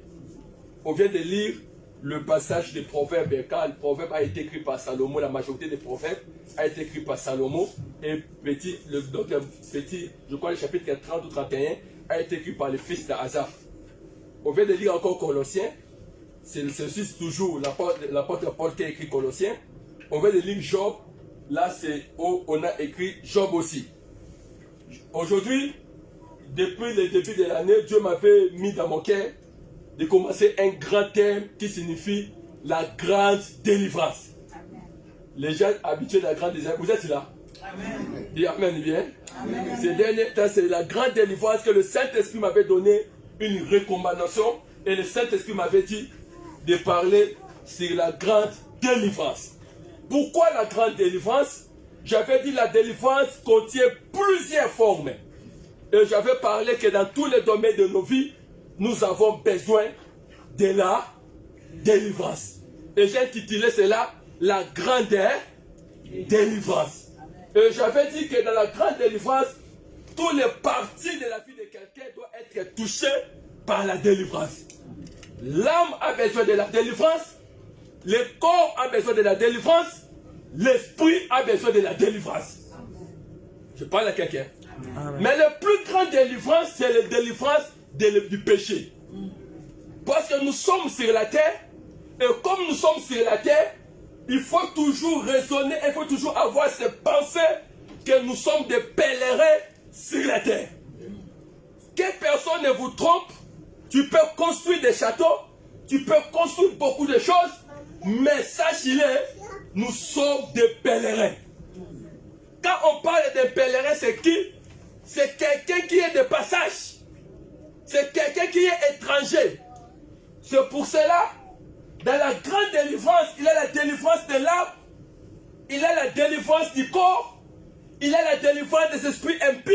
On vient de lire le passage des Proverbes, car le proverbe a été écrit par Salomon. La majorité des proverbes a été écrit par Salomon. Et petit, je crois le chapitre 30 ou 31 a été écrit par le fils d'Azaph. On vient de lire encore Colossiens. C'est toujours l'apôtre Paul qui a écrit Colossiens. On vient de lire Job. Là, c'est où on a écrit Job aussi. Aujourd'hui, depuis le début de l'année, Dieu m'avait mis dans mon cœur de commencer un grand thème qui signifie la grande délivrance. Amen. Les gens habitués de la grande délivrance, vous êtes là? Amen. Dis Amen, bien. Amen. Ces derniers temps, c'est la grande délivrance que le Saint-Esprit m'avait donné une recommandation et le Saint-Esprit m'avait dit de parler sur la grande délivrance. Pourquoi la grande délivrance? J'avais dit la délivrance contient plusieurs formes. Et j'avais parlé que dans tous les domaines de nos vies, nous avons besoin de la délivrance. Et j'ai intitulé cela la grande délivrance. Et j'avais dit que dans la grande délivrance, tous les parties de la vie de quelqu'un doivent être touchées par la délivrance. L'âme a besoin de la délivrance, le corps a besoin de la délivrance, l'esprit a besoin de la délivrance. Je parle à quelqu'un. Mais la plus grande délivrance, c'est la délivrance du péché. Parce que nous sommes sur la terre, et comme nous sommes sur la terre, il faut toujours raisonner, il faut toujours avoir cette pensée que nous sommes des pèlerins sur la terre. Que personne ne vous trompe, tu peux construire des châteaux, tu peux construire beaucoup de choses, mais sachez-le, nous sommes des pèlerins. Quand on parle de pèlerin, c'est qui? C'est quelqu'un qui est de passage. C'est quelqu'un qui est étranger. C'est pour cela, dans la grande délivrance, il y a la délivrance de l'âme, il y a la délivrance du corps, il y a la délivrance des esprits impies,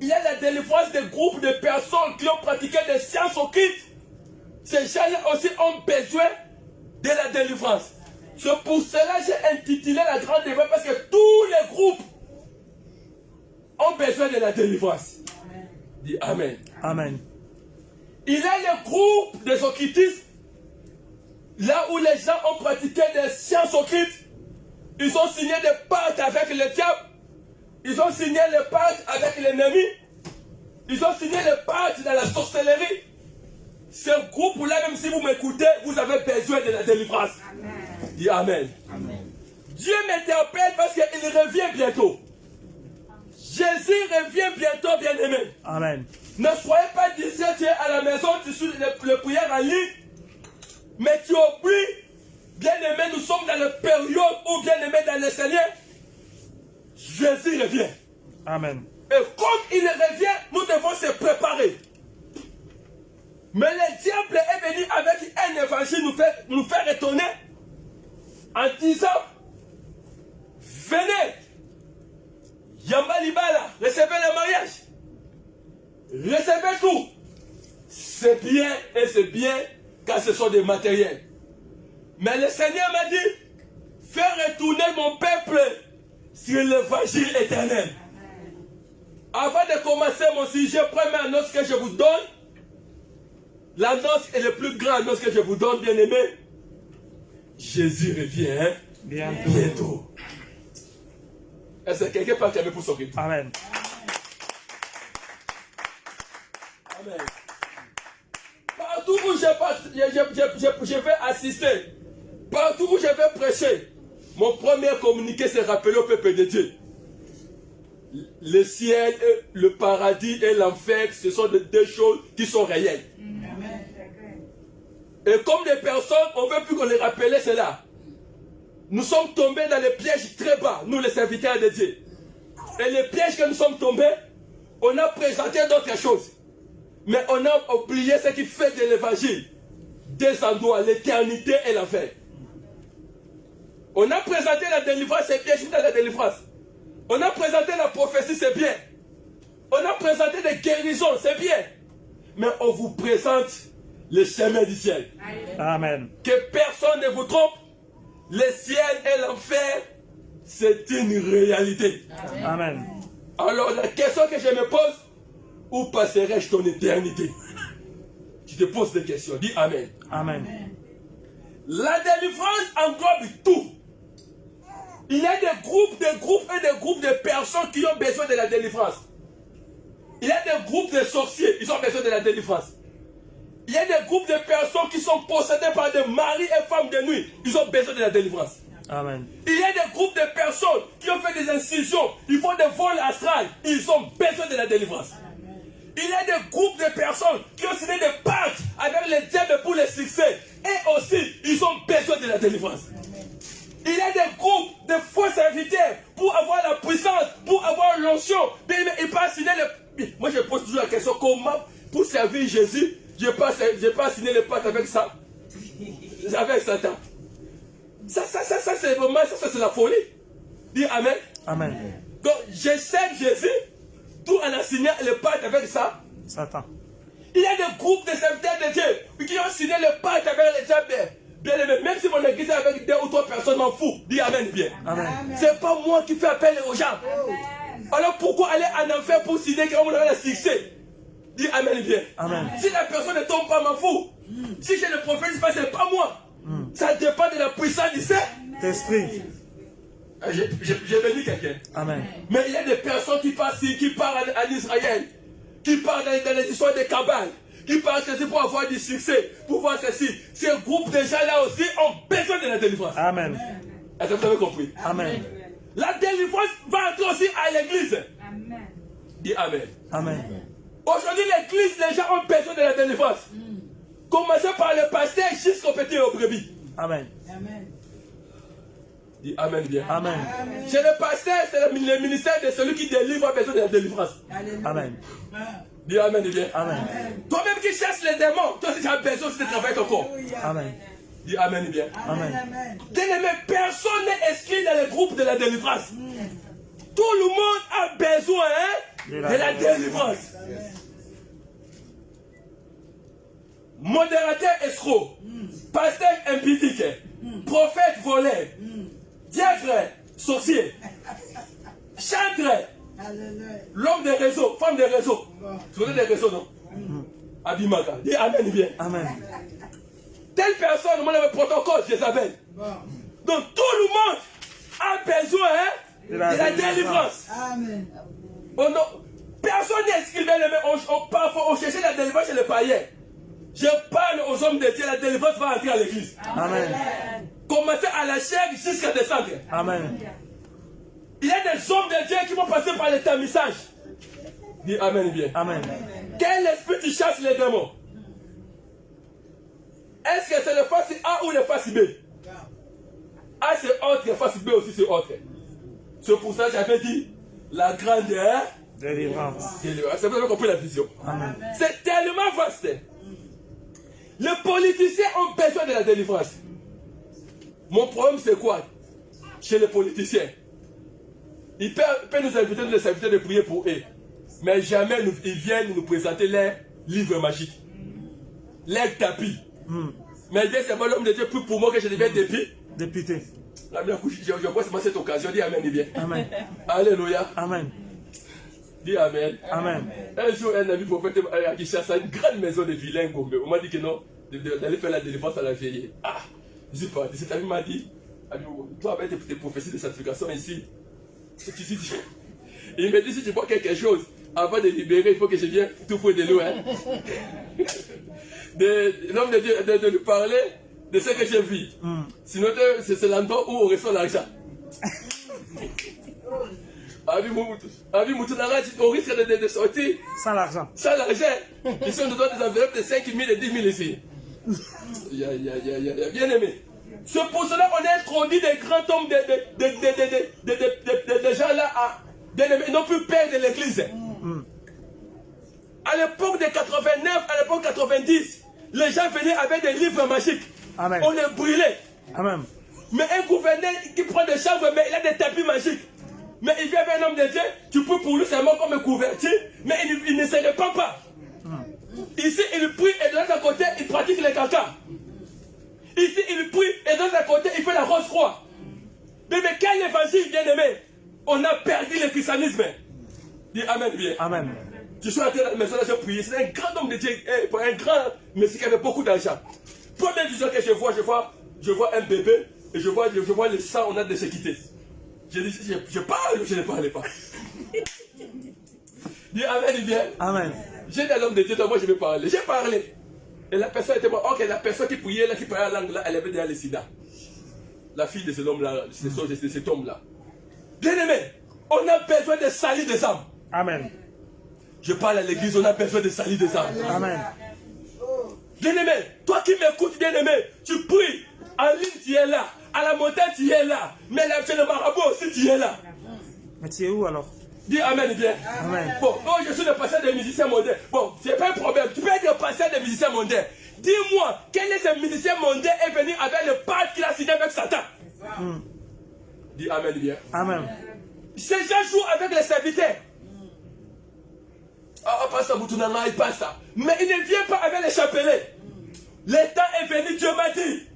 il y a la délivrance des groupes de personnes qui ont pratiqué des sciences occultes. Ces gens-là aussi ont besoin de la délivrance. C'est pour cela que j'ai intitulé la grande délivrance, parce que tous les groupes ont besoin de la délivrance. Amen. Dis Amen. Amen. Il y a le groupe des occultistes, là où les gens ont pratiqué des sciences occultes. Ils ont signé des pactes avec le diable. Ils ont signé des pactes avec l'ennemi. Ils ont signé des pactes dans la sorcellerie. Ce groupe-là, même si vous m'écoutez, vous avez besoin de la délivrance. Amen. Dis Amen. Amen. Dieu m'interpelle parce qu'il revient bientôt. Jésus revient bientôt, bien-aimé. Amen. Ne soyez pas d'ici, tu es à la maison, tu suis le prière en ligne, mais tu oublies, bien-aimé, nous sommes dans la période où, bien-aimé, dans le Seigneur, Jésus revient. Amen. Et comme il revient, nous devons se préparer. Mais le diable est venu avec un évangile nous faire étonner en disant, venez, Yamba Libala, recevez le mariage, recevez tout. C'est bien et c'est bien car ce sont des matériels. Mais le Seigneur m'a dit, fais retourner mon peuple sur l'évangile éternel. Avant de commencer mon sujet, première annonce que je vous donne, l'annonce est le plus grande annonce que je vous donne, bien aimé. Jésus revient, hein? Bientôt. Est-ce que quelqu'un peut acclamer pour son retour? Amen. Amen. Partout où je vais assister, partout où je vais prêcher, mon premier communiqué, c'est rappeler au peuple de Dieu. Le ciel, le paradis et l'enfer, ce sont deux choses qui sont réelles. Et comme des personnes, on ne veut plus qu'on les rappelle cela. Nous sommes tombés dans les pièges très bas, nous les serviteurs de Dieu. Et les pièges que nous sommes tombés, on a présenté d'autres choses. Mais on a oublié ce qui fait de l'évangile deux endroits, l'éternité et l'enfer. On a présenté la délivrance, c'est bien, je suis dans la délivrance. On a présenté la prophétie, c'est bien. On a présenté des guérisons, c'est bien. Mais on vous présente le chemin du ciel. Amen. Que personne ne vous trompe. Le ciel et l'enfer, c'est une réalité. Amen. Alors la question que je me pose, où passerai-je ton éternité? Tu te poses des questions, dis Amen. Amen. La délivrance englobe tout. Il y a des groupes de personnes qui ont besoin de la délivrance. Il y a des groupes de sorciers, ils ont besoin de la délivrance. Il y a des groupes de personnes qui sont possédées par des maris et femmes de nuit, ils ont besoin de la délivrance. Amen. Il y a des groupes de personnes qui ont fait des incisions, ils font des vols astrales, ils ont besoin de la délivrance. Il y a des groupes de personnes qui ont signé des pactes avec les diables pour le succès, et aussi, ils ont besoin de la délivrance. Il y a des groupes de faux serviteurs pour avoir la puissance, pour avoir l'onction. Mais ils peuvent signer le... Moi, je pose toujours la question, comment, pour servir Jésus, je n'ai pas signé le pacte avec ça, avec Satan. Ça c'est vraiment, ça c'est la folie. Dis Amen. Amen. Donc, je sers Jésus, tout en signant le pacte avec ça. Satan. Il y a des groupes de serviteurs de Dieu qui ont signé le pacte avec les diables. Bien aimé, même si mon église est avec 2 ou 3 personnes, m'en fous. Dis Amen bien. Amen. C'est pas moi qui fais appel aux gens. Alors pourquoi aller en enfer pour signer qu'on va le succès? Dis Amen bien. Amen. Si la personne ne tombe pas, m'en fous. Si je ne prophétise pas, c'est pas moi. Ça dépend de la puissance du Saint-Esprit. J'ai béni quelqu'un. Amen. Mais il y a des personnes qui partent en Israël, qui partent dans les histoires des cabales, qui partent ceci pour avoir du succès, pour voir ceci. Ces groupes de gens-là aussi ont besoin de la délivrance. Amen. Est-ce que vous avez compris? Amen. La délivrance va entrer aussi à l'église. Amen. Dis Amen. Amen. Aujourd'hui, l'église, les gens ont besoin de la délivrance. Commencez par le pasteur jusqu'au petit et au brebis. Amen. Amen. Dis Amen bien. Amen. Chez le pasteur, c'est le ministère de celui qui délivre a besoin de la délivrance. Amen. Dis Amen bien. Amen. Toi-même qui cherches les démons, toi aussi tu as besoin de travailler ton corps. Amen. Dis Amen bien. Amen. Bien-aimé, personne n'est inscrit dans le groupe de la délivrance. Tout le monde a besoin de la délivrance. Modérateur escroc, pasteur impudique, prophète voleur, diacre sorcier, chantre, l'homme des réseaux, femme des réseaux. Tu connais des réseaux, non? Abimaka. Dis Amen bien. Amen. Telle personne, moi, le protocole, Jézabel. Donc tout le monde a besoin de la délivrance. Amen. Personne n'est inscrit, on cherchait la délivrance chez les païens. Je parle aux hommes de Dieu, la délivrance va entrer à l'église. Amen. Commencer à la chair jusqu'à descendre. Amen. Il y a des hommes de Dieu qui vont passer par le tamissage. Dis Amen bien. Amen. Quel esprit tu chasses les démons? Est-ce que c'est le face A ou le face B? A c'est autre, le face B aussi c'est autre. C'est pour ça que j'avais dit la grande Délivrance. délivrance. C'est vous avez compris la vision. Amen. C'est tellement vaste. Les politiciens ont besoin de la délivrance. Mon problème, c'est quoi? Chez les politiciens, ils peuvent nous inviter de prier pour eux. Mais jamais ils viennent nous présenter les livres magiques. Les tapis. Mais Dieu, c'est moi l'homme de Dieu plus pour moi que je devienne Député. Je vois seulement cette occasion. Dis Amen, bien. Amen. Alléluia. Amen. Dis Amen. Amen. Un jour, un ami prophète à Kinshasa, une grande maison de vilains Gombe. On m'a dit que non, d'aller faire la délivrance à la vieille. Ah, je sais pas. Cet ami m'a dit, toi avec tes prophéties de sanctification ici, il me dit si tu vois quelque chose, avant de libérer, il faut que je vienne tout près de l'eau. Hein. L'homme de Dieu, de lui parler de ce que j'ai vu. Sinon, c'est l'endroit où on reçoit l'argent. On risque de sortir Sans l'argent. sans l'argent. Ici, on nous donne des enveloppes de 5 000 et 10 000 ici. Bien aimé. C'est pour cela qu'on a introduit des grands hommes de gens là à bien aimé. Ils n'ont plus peur de l'église. À l'époque de 89, à l'époque 90, les gens venaient avec des livres magiques. Amen. On les brûlait. Amen. Mais un gouverneur qui prend des chambres, mais il a des tapis magiques. Mais il vient avec un homme de Dieu, tu peux pour lui seulement comme un couverture, mais il ne se répand pas. Ici, il prie et de l'autre côté, il pratique les caca. Ici, il prie et de l'autre côté, il fait la rose croix. Mais quel évangile, bien aimé, on a perdu le christianisme. Dis Amen bien. Amen. Je suis entré dans la maison, là, j'ai prié. C'est un grand homme de Dieu, un grand monsieur qui avait beaucoup d'argent. Première vision que je vois un bébé et je vois le sang, on a de se quitter. Je dis, je parle ou je ne parle pas. Dis Amen bien. Amen. J'ai des hommes de Dieu, donc moi je vais parler. J'ai parlé. Et la personne était morte. Ok, la personne qui priait là, qui parlait la langue là, elle avait déjà le sida. La fille de cet homme-là, de cet homme-là. Bien aimé, on a besoin de salir des âmes. Amen. Je parle à l'église, on a besoin de salir des âmes. Amen. Bien aimé, toi qui m'écoutes, bien aimé, tu pries. En ligne, tu es là. À la montagne, tu es là. Mais là, chez le marabout aussi, tu es là. Mais tu es où alors? Dis Amen bien. Amen. Bon, je suis le pasteur des musiciens mondains. Bon, c'est pas un problème. Tu peux être le pasteur des musiciens mondains. Dis-moi, quel est ce musicien mondain est venu avec le pacte qu'il a signé avec Satan? Dis Amen bien. Amen. Ces gens jouent avec les serviteurs. Ah, pasteur Boutounama, il passe ça. Mais il ne vient pas avec les chapelets. Le temps est venu, Dieu m'a dit.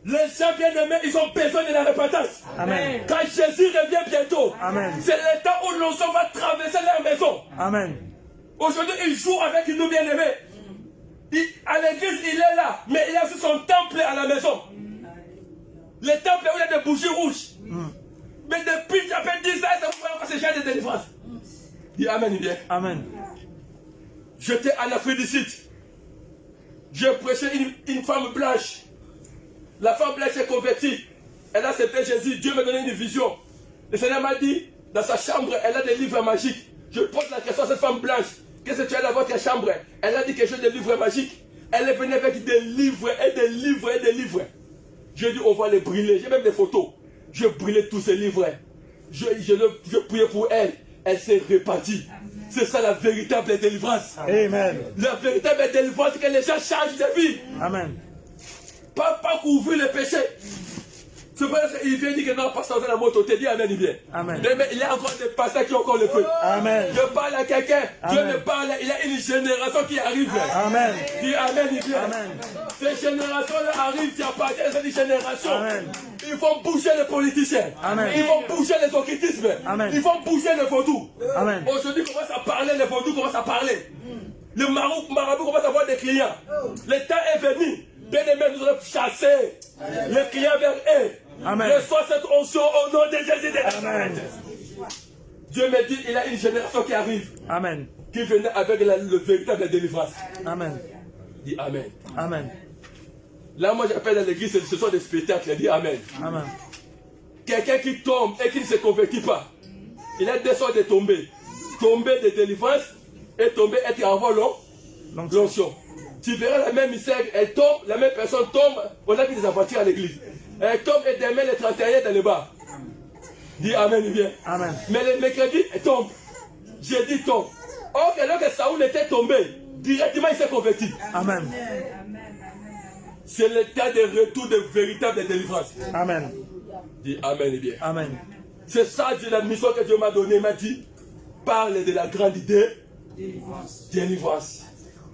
Les gens bien-aimés, ils ont besoin de la repentance. Amen. Quand Jésus revient bientôt, Amen. c'est le temps où l'onction va traverser leur maison. Amen. Aujourd'hui, il joue avec nous bien-aimés. À l'église, il est là, mais il a aussi son temple à la maison. Le temple où il y a des bougies rouges. Mais depuis, ça fait 10 ans, ça vous voit ce genre de délivrance. Dis Amen bien. Amen. J'étais en Afrique du Sud. J'ai prêché une femme blanche. La femme blanche est convertie. Elle a accepté Jésus. Dieu m'a donné une vision. Le Seigneur m'a dit, dans sa chambre, elle a des livres magiques. Je pose la question à cette femme blanche. Qu'est-ce que tu as dans votre chambre? Elle a dit quelque chose de livres magiques. Elle est venue avec des livres et des livres et des livres. J'ai dit, on va les brûler. J'ai même des photos. Je brûlais tous ces livres. Je priais pour elle. Elle s'est répartie. C'est ça la véritable délivrance. Amen. La véritable délivrance, c'est que les gens changent de vie. Amen. Pas couvrir les péchés. C'est pas qu'il vient dire que non, pasteur, vous avez la moto, te dit Amen bien. Amen. Mais il y a encore des pasteurs qui ont encore le feu. Amen. Je parle à quelqu'un. Dieu Amen. me parle. Il y a une génération qui arrive. Amen. Dis Amen bien. Amen. Cette génération-là arrive, tu appartiens à cette génération. Amen. Ils vont bouger les politiciens. Amen. Ils vont bouger les occultismes. Amen. Ils vont bouger les vaudous. Amen. Aujourd'hui, commence à parler, les vaudous commencent à parler. Le marabout commence à avoir des clients. Le temps est venu. Bien aimé, nous allons chasser les clients vers eux. Amen. Reçois cette onction au nom de Jésus de Nazareth. Dieu me dit, il y a une génération qui arrive. Amen. Qui venait avec le véritable délivrance. Amen. Dis Amen. Amen. Là, moi, j'appelle à l'église, ce sont des spectacles. Dis Amen. Amen. Quelqu'un qui tombe et qui ne se convertit pas, il a deux sortes de tomber. Tomber de délivrance et tomber et avoir l'onction. Tu verras la même misère, elle tombe, la même personne tombe, on a vu des aventures à l'église. Elle tombe et demain le 31 dans le bas. Dis Amen bien. Amen. Mais le mercredi tombe. Jeudi tombe. Or, que Saoul était tombé, directement il s'est converti. Amen. C'est le temps de retour de véritable délivrance. Amen. Dis Amen bien. Amen. C'est ça la mission que Dieu m'a donnée. Il m'a dit, parle de la grande idée. Délivrance.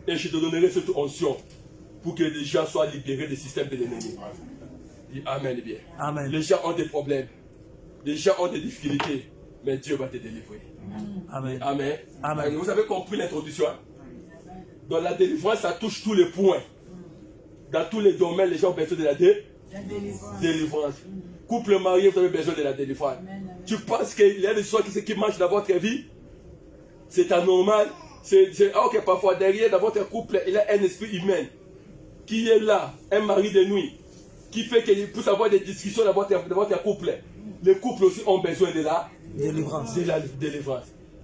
Et je te donnerai cette onction pour que les gens soient libérés des systèmes de l'ennemi. Dis Amen bien. Amen. Les gens ont des problèmes. Les gens ont des difficultés. Mais Dieu va te délivrer. Amen. Amen. Amen. Vous avez compris l'introduction. Dans la délivrance, ça touche tous les points. Dans tous les domaines, les gens ont besoin de la délivrance. Couple marié, vous avez besoin de la délivrance. Tu penses qu'il y a des choses qui marchent dans votre vie? C'est anormal. Ok, parfois derrière dans votre couple, il y a un esprit humain qui est là, un mari de nuit, qui fait qu'il puisse avoir des discussions dans votre couple. Les couples aussi ont besoin de la délivrance.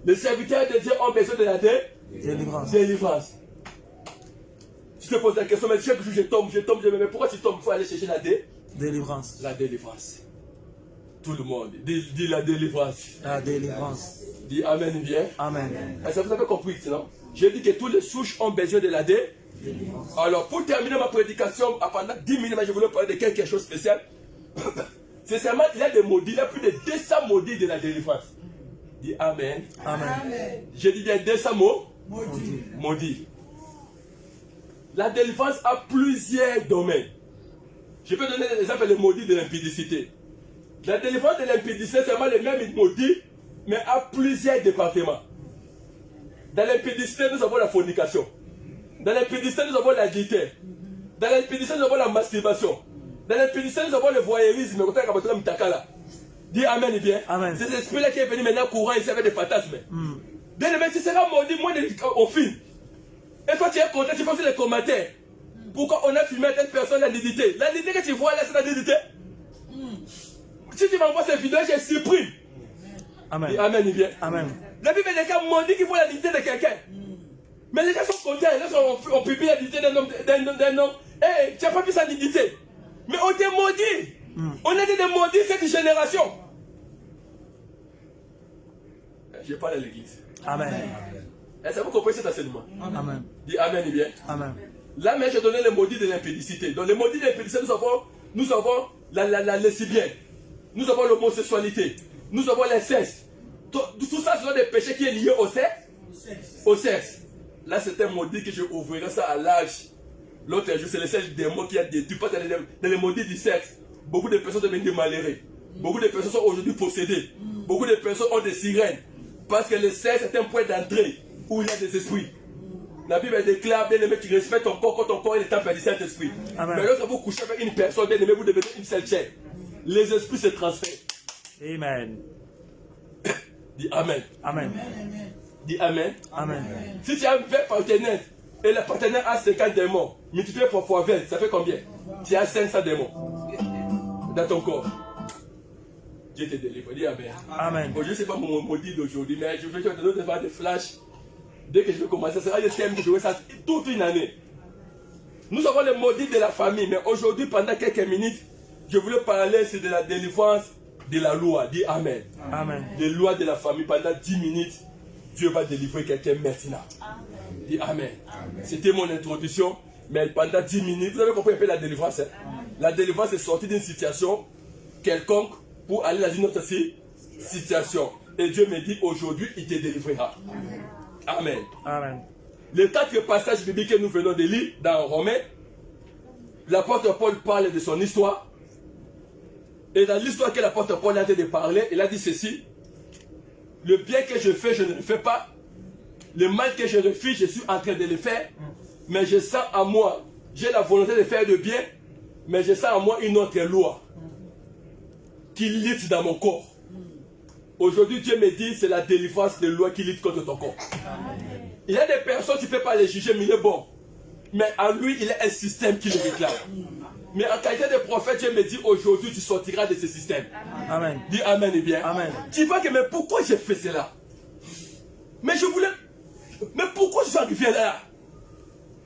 Les serviteurs de Dieu ont besoin de la délivrance. Tu te poses la question, mais chaque jour je tombe, mais pourquoi tu tombes? Il faut aller chercher la délivrance. La délivrance. Tout le monde, dis la délivrance. La délivrance. Dis Amen bien. Amen. Ça vous avez compris, non? J'ai dit que tous les souches ont besoin de la délivrance. Alors, pour terminer ma prédication, pendant 10 minutes, je voulais parler de quelque chose de spécial. C'est seulement, il y a des maudits, il y a plus de 200 maudits de la délivrance. Dis Amen. Amen. Je dis bien 200 mots. Maudits. La délivrance a plusieurs domaines. Je peux donner l'exemple des maudits de l'impudicité. La délivrance de l'impudicité, c'est seulement les mêmes maudits, mais à plusieurs départements. Dans l'impudicité, nous avons la fornication. Dans l'impudicité, nous avons l'adultère. Dans l'impudicité, nous avons la masturbation. Dans l'impudicité, nous avons le voyeurisme. Dis Amen bien. Amen. C'est cet esprit-là qui est venu maintenant courant, il servait des fantasmes. Bien aimé, tu seras maudit, moi on filme. Et toi tu es content, tu fais aussi les commentaires. Pourquoi on a filmé telle personne la nudité? La nudité que tu vois là, c'est la nudité. Si tu m'envoies cette vidéo, je supprime. Amen. Dis Amen bien. Amen. La Bible est des cas maudits qui voient la nudité de quelqu'un. Mais les gens sont contents, les gens ont publié la nudité d'un homme. Hey, tu n'as pas vu sa nudité. Mais on t'est maudit. On a été des maudits cette génération. Je parle à l'église. Amen. Est-ce que vous comprenez cet enseignement? Amen. Dis Amen bien. Amen. Là, mais je donnais les maudits de l'impudicité. Dans les maudits de l'impudicité, nous avons la lesbienne. Nous avons l'homosexualité. Nous avons l'inceste. Tout ça, ce sont des péchés qui sont liés au sexe. Là, c'est un maudit que je ouvrirai ça à l'âge. L'autre jour, c'est le seul démon qui a détruit. Dans les maudits du sexe, beaucoup de personnes deviennent malheureuses. Beaucoup de personnes sont aujourd'hui possédées. Beaucoup de personnes ont des sirènes. Parce que le sexe est un point d'entrée où il y a des esprits. La Bible déclare, bien aimé, tu respectes ton corps quand ton corps est le temple du Saint-Esprit. Mais lorsque vous couchez avec une personne, bien aimé, vous devenez une seule chair. Les esprits se transfèrent. Amen. Dis Amen. Amen. Dis Amen. Amen. Si tu as un vrai partenaire et le partenaire a 50 démons, multiplié par fois 20, ça fait combien? Tu as 500 démons dans ton corps. Dieu te délivre. Dis Amen. Amen. Bon, je ne sais pas mon maudit d'aujourd'hui, mais je vais te donner des flashs. Dès que je vais commencer, ce sera le thème que je vais ça toute une année. Nous avons les maudits de la famille, mais aujourd'hui, pendant quelques minutes, je voulais parler de la délivrance de la loi. Dis Amen. Amen. Les lois de la famille, pendant 10 minutes, Dieu va délivrer quelqu'un maintenant. Amen. Dis Amen. Amen. C'était mon introduction, mais pendant 10 minutes, vous avez compris un peu la délivrance. Hein? La délivrance est sortie d'une situation quelconque pour aller dans une autre situation. Et Dieu me dit aujourd'hui, il te délivrera. Amen. Amen. Les 4 passages bibliques que nous venons de lire dans Romains, l'apôtre Paul parle de son histoire. Et dans l'histoire que l'apôtre Paul a été de parler, il a dit ceci: le bien que je fais, je ne le fais pas. Le mal que je refuse, je suis en train de le faire. Mais je sens en moi, j'ai la volonté de faire le bien, mais je sens en moi une autre loi qui lutte dans mon corps. Aujourd'hui, Dieu me dit, c'est la délivrance de loi qui lutte contre ton corps. Il y a des personnes, tu ne peux pas les juger, mais il est bon. Mais en lui, il y a un système qui le réclame. Mais en qualité de prophète, Dieu me dit, aujourd'hui, tu sortiras de ce système. Amen. Dis Amen et bien. Amen. Tu vois que, mais pourquoi j'ai fait cela? Mais je voulais... Mais pourquoi je suis arrivé là?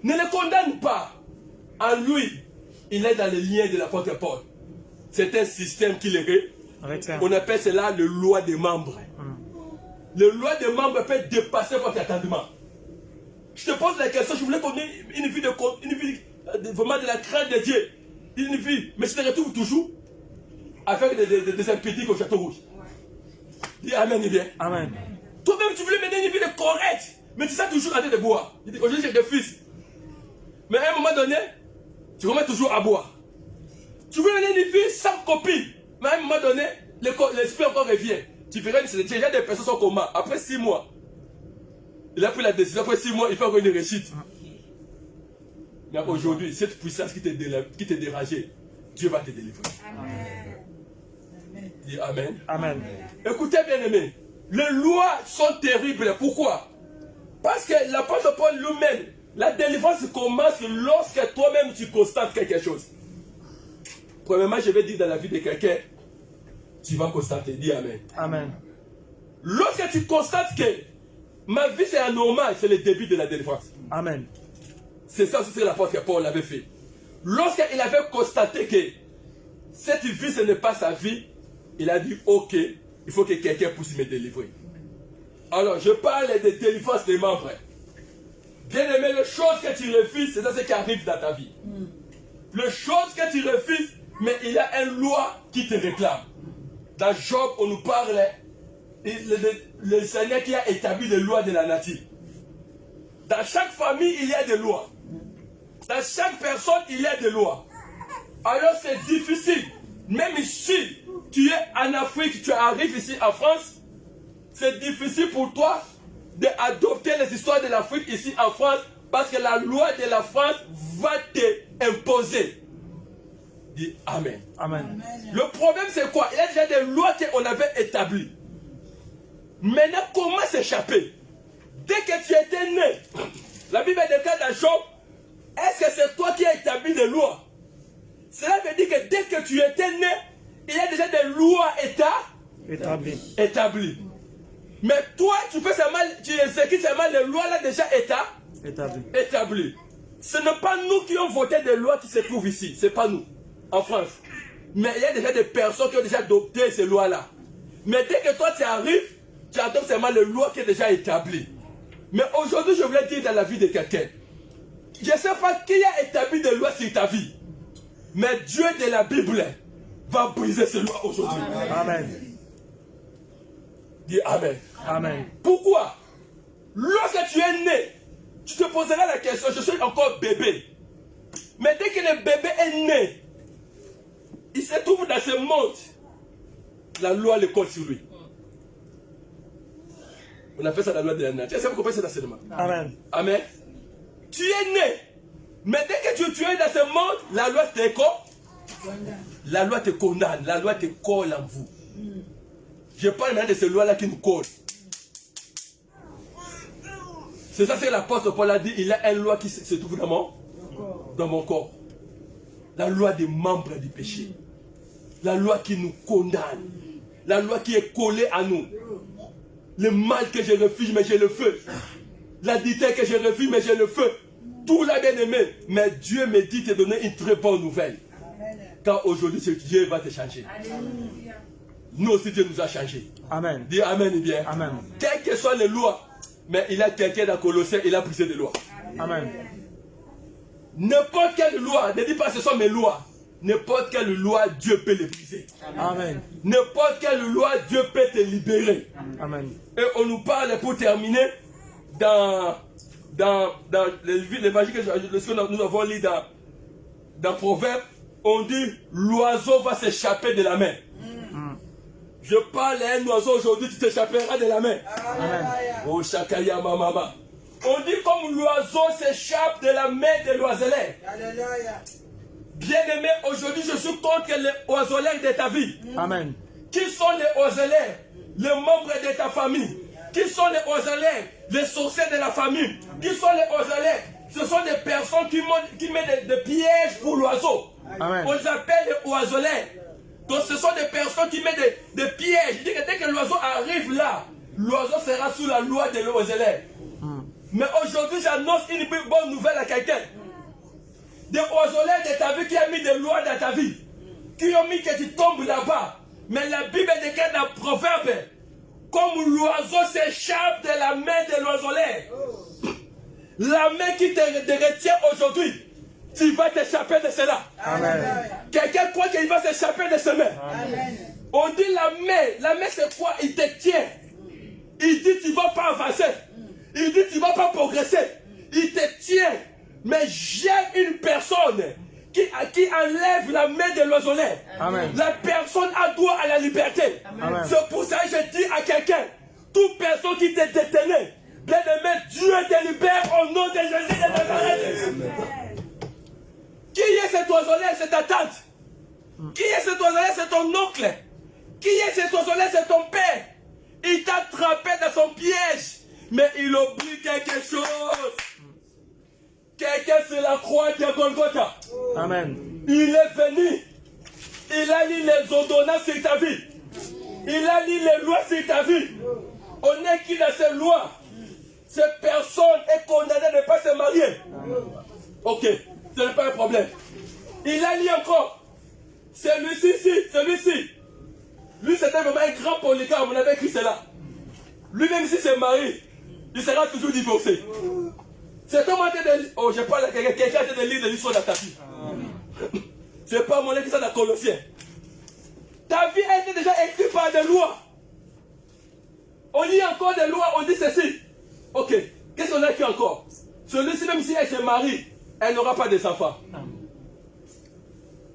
Ne le condamne pas. En lui, il est dans les liens de l'apôtre Paul. C'est un système qui On appelle cela le loi des membres. Le loi des membres peut dépasser votre entendement. Je te pose la question, je voulais qu'on ait une vie vraiment de la crainte de Dieu. Une vie, mais je te retrouve toujours avec des impédits au château rouge. Dis Amen, bien. Amen. Toi-même, tu voulais mener une vie de correcte, mais tu sais toujours en train de boire. Aujourd'hui, j'ai des fils. Mais à un moment donné, tu remets toujours à boire. Tu veux mener une vie sans copie, mais à un moment donné, l'esprit encore revient. Tu verras, déjà des personnes sont coma. Après 6 mois, il a pris la décision. Après 6 mois, il fait encore une réussite. Mais aujourd'hui, cette puissance qui te dérangeait, Dieu va te délivrer. Amen. Dis Amen. Amen. Écoutez bien aimés, les lois sont terribles. Pourquoi? Parce que l'apôtre Paul lui-même, la délivrance commence lorsque toi-même tu constates quelque chose. Premièrement, je vais dire dans la vie de quelqu'un, tu vas constater. Dis Amen. Amen. Lorsque tu constates que ma vie c'est anormal, c'est le début de la délivrance. Amen. C'est ça aussi que l'apôtre Paul avait fait. Lorsqu'il avait constaté que cette vie ce n'est pas sa vie, il a dit ok, il faut que quelqu'un puisse me délivrer. Alors je parle de délivrance des membres. Bien aimé, les choses que tu refuses, c'est ça ce qui arrive dans ta vie. Les choses que tu refuses, mais il y a une loi qui te réclame. Dans Job, on nous parle, le Seigneur qui a établi les lois de la nature. Dans chaque famille, il y a des lois. Dans chaque personne, il y a des lois. Alors c'est difficile. Même ici, tu es en Afrique, tu arrives ici en France, c'est difficile pour toi d'adopter les histoires de l'Afrique ici en France parce que la loi de la France va t'imposer. Dis Amen. Amen. Le problème c'est quoi? Il y a déjà des lois qu'on avait établies. Maintenant, comment s'échapper? Dès que tu étais né, la Bible déclare dans Job, est-ce que c'est toi qui as établi des lois? Cela veut dire que dès que tu étais né, il y a déjà des lois établies. Mais toi, tu fais seulement, tu exécutes seulement les lois là déjà établies. Ce n'est pas nous qui avons voté des lois qui se trouvent ici, ce n'est pas nous, en France. Mais il y a déjà des personnes qui ont déjà adopté ces lois-là. Mais dès que toi tu arrives, tu adoptes seulement les lois qui sont déjà établies. Mais aujourd'hui, je voulais dire dans la vie de quelqu'un, je ne sais pas qui a établi des lois sur ta vie, mais Dieu de la Bible va briser ces lois aujourd'hui. Amen. Dis Amen. Amen. Pourquoi? Lorsque tu es né, tu te poseras la question, je suis encore bébé. Mais dès que le bébé est né, il se trouve dans ce monde, la loi le colle sur lui. On appelle ça la loi de la nature. Est-ce que vous comprenez cet enseignement? Amen. Amen. Tu es né. Mais dès que tu es dans ce monde, la loi te condamne. La loi te condamne. La loi te colle en vous. Je parle maintenant de ces lois-là qui nous collent. C'est ça que l'apôtre Paul a dit. Il y a une loi qui se trouve dans mon corps. La loi des membres du péché. La loi qui nous condamne. La loi qui est collée à nous. Le mal que je refuse, mais je le fais. La dictée que je refuse, mais je le fais. Tout l'a bien aimé. Mais Dieu me dit de te donner une très bonne nouvelle. Car aujourd'hui, Dieu va te changer. Alléluia. Nous aussi, Dieu nous a changé. Amen. Dis Amen, bien. Amen. Quelles que soient les lois, mais il y a quelqu'un dans Colossiens, il a brisé des lois. Amen. N'importe quelle loi, ne dis pas ce sont mes lois. N'importe quelle loi, Dieu peut les briser. Amen. N'importe quelle loi, Dieu peut te libérer. Amen. Et on nous parle pour terminer dans l'évangile que nous avons lu dans Proverbes, on dit l'oiseau va s'échapper de la main. Je parle à un oiseau aujourd'hui, tu t'échapperas de la main. Amen. Oh Shakaya Mama. On dit comme l'oiseau s'échappe de la main de l'oiseleur. Bien-aimé, aujourd'hui je suis contre les oiseleurs de ta vie. Amen. Qui sont les oiseleurs? Les membres de ta famille. Qui sont les oiseleurs? Les sorciers de la famille. Qui sont les oiseleurs? Ce sont des personnes qui mettent des pièges pour l'oiseau. On les appelle les oiseleurs. Donc ce sont des personnes qui mettent des pièges. Je dis que dès que l'oiseau arrive là, l'oiseau sera sous la loi de l'oiseleur. Mais aujourd'hui j'annonce une bonne nouvelle à quelqu'un. Des oiseleurs de ta vie qui ont mis des lois dans ta vie. Qui ont mis que tu tombes là-bas. Mais la Bible déclare dans Proverbe, comme l'oiseau s'échappe de la main de l'oiseleur. La main qui te retient aujourd'hui, tu vas t'échapper de cela. Quelqu'un croit qu'il va s'échapper de ses mains. On dit la main c'est quoi? Il te tient. Il dit tu ne vas pas avancer. Il dit tu ne vas pas progresser. Il te tient. Mais j'ai une personne qui enlève la main de l'oiseleur. La personne a droit à la liberté. C'est pour ça que je dis à quelqu'un, toute personne qui te détenait, bien-aimé, Dieu te libère au nom de Jésus de Nazareth. Qui est cet oiseleur? C'est ta tante. Qui est cet oiseleur? C'est ton oncle. Qui est cet oiseleur? C'est ton père. Il t'a attrapé dans son piège. Mais il oublie quelque chose. Quelqu'un sur la croix de Golgotha. Amen. Il est venu. Il a lu les ordonnances sur ta vie. Il a lu les lois sur ta vie. On est qui dans ces lois? Cette personne est condamnée de ne pas se marier. Ok, ce n'est pas un problème. Il a lu encore. Celui-ci. Lui, c'était vraiment un grand polygame. On avait écrit cela. Lui-même, si c'est marié, il sera toujours divorcé. C'est comme je parle à quelqu'un qui a été de lire l'histoire de ta vie. C'est pas mon écrit ça dans Colossiens. Ta vie a été déjà écrite par des lois. On lit encore des lois, on dit ceci. Ok, qu'est-ce qu'on a écrit encore? Celui-ci, même si elle se marie, elle n'aura pas des enfants.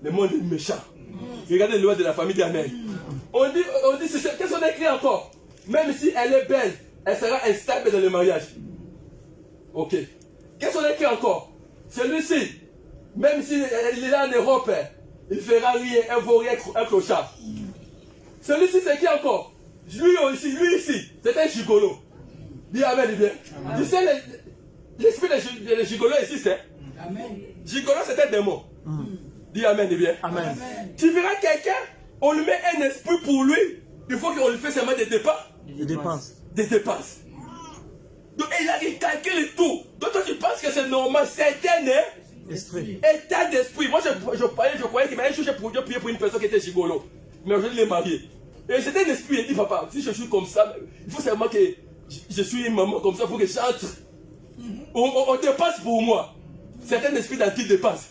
Le monde est méchant. Regardez les lois de la famille d'Amel. On dit qu'est-ce qu'on a écrit encore? Même si elle est belle, elle sera instable dans le mariage. Ok. Qu'est-ce qu'on a écrit encore? Celui-ci, même s'il est là en Europe, il fera rien, un vaurien, un clochard. Celui-ci, c'est qui encore? Lui ici, c'est un gigolo. Dis Amen, bien. Tu sais, l'esprit de gigolo existe. Gigolo, c'est un démon. Dis Amen, bien. Amen. Tu verras quelqu'un, on lui met un esprit pour lui, il faut qu'on lui fasse seulement des dépenses. Des dépenses. Donc il calcule tout. Donc toi tu penses que c'est normal, c'est un état d'esprit. Moi je croyais qu'il m'a un jour j'ai prié pour une personne qui était gigolo. Mais aujourd'hui il est marié. Et c'était un esprit, il dit papa, si je suis comme ça, il faut seulement que je suis une maman comme ça pour que j'entre. On dépasse pour moi. C'est un esprit d'anti-dépense.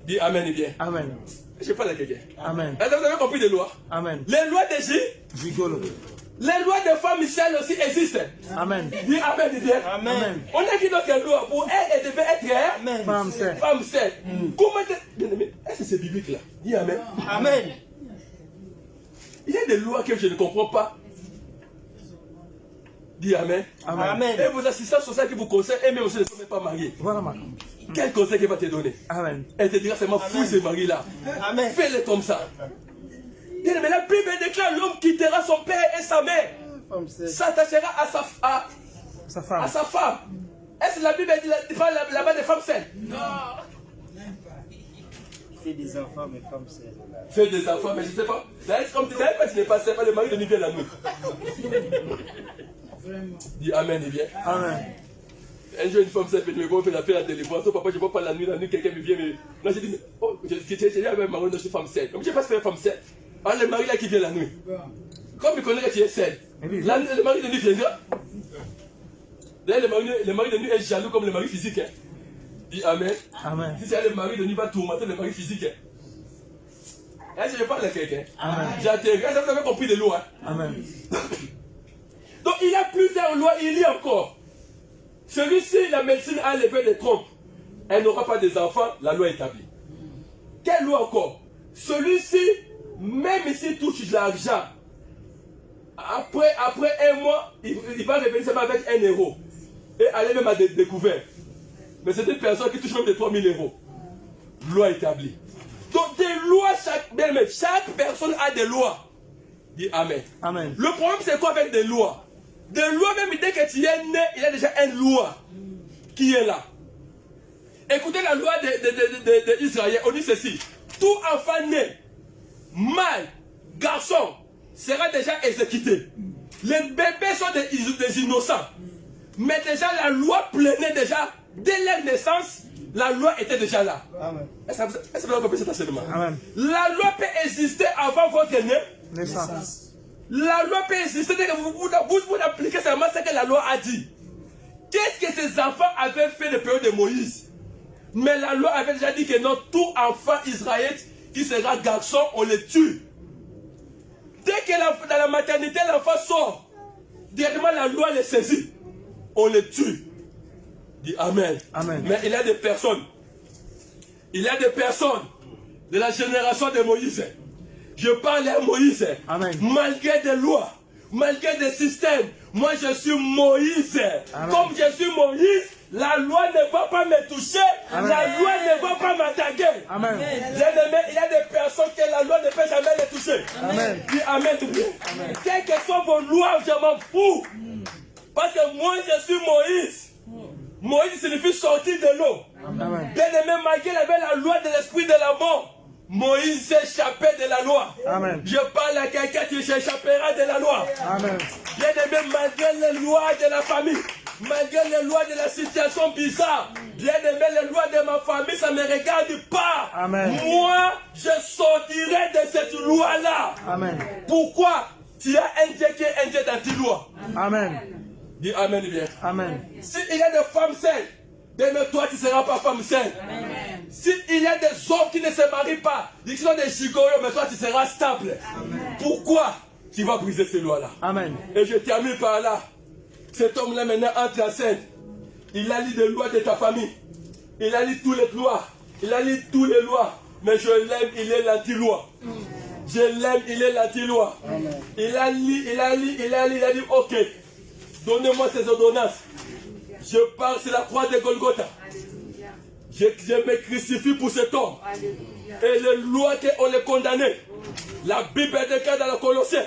Dis Amen et bien. Amen. Je parle à quelqu'un. Amen. Est-ce que vous avez compris les lois? Amen. Les lois des gigolo. Les lois des femmes Michel aussi existent. Amen. Dis Amen et bien. Amen. On a qui d'autres lois? Pour elle, elle devait être femme saine. Femme saine. Comment est-ce que c'est biblique là? Dis Amen. Amen. Il y a des lois que je ne comprends pas. Dis Amen. Amen. Et vos assistants sociaux qui vous conseillent, et même aussi ne sont même pas mariés. Voilà ma. Quel conseil qu'elle va te donner? Amen. Elle te dira seulement fous ces maris-là. Amen. Fais-le comme ça. Mais la Bible déclare l'homme quittera son père et sa mère. S'attachera à sa femme. Est-ce que la Bible dit là-bas des femmes saines? Non. Fais des enfants, mais femmes saines. Fais des enfants, mais je ne sais pas. Comme tu n'avais pas, tu n'es pas sain, le mari de nuit vient la nuit. Dis Amen et bien. Amen. Un jour, une femme s'est fait, mais bon, on fait la paix à la délivrance. Papa, je ne vois pas la nuit, quelqu'un me vient. Mais... Là, j'ai dit, oh, j'ai dit à ma maman, je suis femme saine. Donc, je n'ai pas fait femme saine. Alors, le mari là qui vient la nuit. Comme il connaît que tu es saine, le mari de nuit viendra. D'ailleurs, le mari de nuit est jaloux comme le mari physique. Hein. Dis Amen. Amen. Si c'est le mari de nuit va tourmenter le mari physique. Hein. Est-ce que je parle à quelqu'un? Amen. J'ai atterri. Est-ce que vous avez compris les lois? Amen. Donc, il y a plusieurs lois. Il y a encore. Celui-ci, la médecine a levé des trompes. Elle n'aura pas des enfants, la loi est établie. Quelle loi encore? Celui-ci, même s'il touche de l'argent, après un mois, il va revenir seulement avec 1 euro. Et aller même à des découvertes. Mais c'est une personne qui touche même des 3000 euros. Loi établie. Donc des lois, chaque personne a des lois. Dis Amen. Amen. Le problème c'est quoi avec des lois? Des lois, même dès que tu es né, il y a déjà une loi qui est là. Écoutez la loi d'Israël, on dit ceci. Tout enfant né, mâle, garçon, sera déjà exécuté. Les bébés sont des innocents. Mais déjà la loi prenait déjà, dès leur naissance, la loi était déjà là. Amen. Est-ce que vous avez compris cet enseignement? Amen. La loi peut exister avant votre né, Naissance. La loi peut exister, que vous appliquez seulement ce que la loi a dit. Qu'est-ce que ces enfants avaient fait de période de Moïse? Mais la loi avait déjà dit que non, tout enfant israélite qui sera garçon, on le tue. Dès que dans la maternité, l'enfant sort, directement la loi le saisit. On le tue. Dis Amen. Amen. Mais il y a des personnes. Il y a des personnes de la génération de Moïse. Je parle à Moïse. Amen. Malgré des lois, malgré des systèmes, moi je suis Moïse. Amen. Comme je suis Moïse, la loi ne va pas me toucher. Amen. La loi ne va pas m'attaquer. Amen. Bien-aimé, il y a des personnes que la loi ne peut jamais les toucher. Amen. Dis Amen. Amen. Quelles que soient vos lois, je m'en fous. Parce que moi je suis Moïse. Moïse signifie sortir de l'eau. Amen. Bien-aimé, malgré il avait la loi de l'esprit de la mort, Moïse s'échappait de la loi. Amen. Je parle à quelqu'un qui s'échappera de la loi. Amen. Bien-aimé, malgré les lois de la famille, malgré les lois de la situation bizarre, bien-aimé, les lois de ma famille, ça ne me regarde pas. Amen. Moi, je sortirai de cette loi-là. Amen. Pourquoi? Tu as un Dieu qui est un Dieu d'anti-loi. Amen. Dis Amen bien. Amen. S'il y a des femmes saines, bien toi tu ne seras pas femme saine. S'il y a des hommes qui ne se marient pas, ils sont des gigolos, mais toi tu seras stable. Amen. Pourquoi tu vas briser ces lois-là? Amen. Et je termine par là. Cet homme-là maintenant entre en scène. Il a lu les lois de ta famille. Il a lu toutes les lois. Il a lu toutes les lois. Mais je l'aime, il est l'anti-loi. Je l'aime, il est l'anti-loi. Il a dit, ok, donnez-moi ces ordonnances. Je pars sur la croix de Golgotha. Je me crucifie pour cet homme. Et les lois qu'on les condamnait, la Bible déclare dans le Colossiens,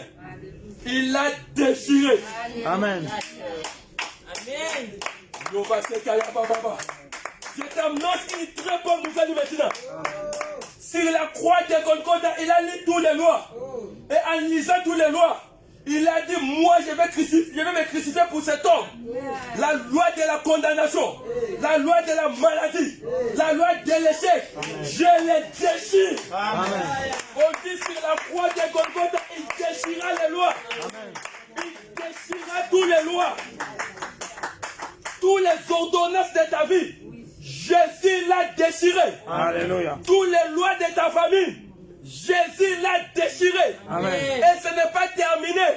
il a déchiré. Amen. Je t'annonce une très bonne nouvelle maintenant. Sur la croix de Golgotha, il a lu toutes les lois. Et en lisant toutes les lois, il a dit, moi je vais me crucifier pour cet homme. La loi de la condamnation, la loi de la maladie, la loi de l'échec, je les déchire. Amen. On dit sur la croix de Golgotha, il déchira les lois. Il déchira toutes les lois. Toutes les ordonnances de ta vie, Jésus l'a déchiré. Alléluia. Toutes les lois de ta famille, Jésus l'a déchiré. Amen. Et ce n'est pas terminé.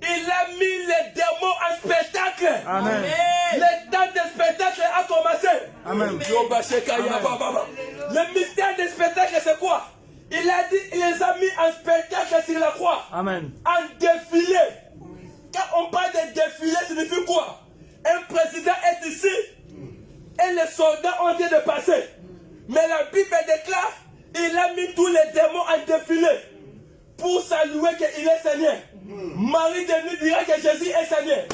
Il a mis les démons en spectacle. Amen. Le temps de spectacle a commencé. Amen. Le mystère du spectacle, c'est quoi? Il a dit, il les a mis en spectacle sur la croix. Amen. En défilé. Quand on parle de défilé, ça signifie quoi? Un président est ici et les soldats ont dit de passer. Mais la Bible déclare, il a mis tous les démons en défilé pour saluer qu'il est Seigneur. Marie de nuit dira que Jésus est Seigneur.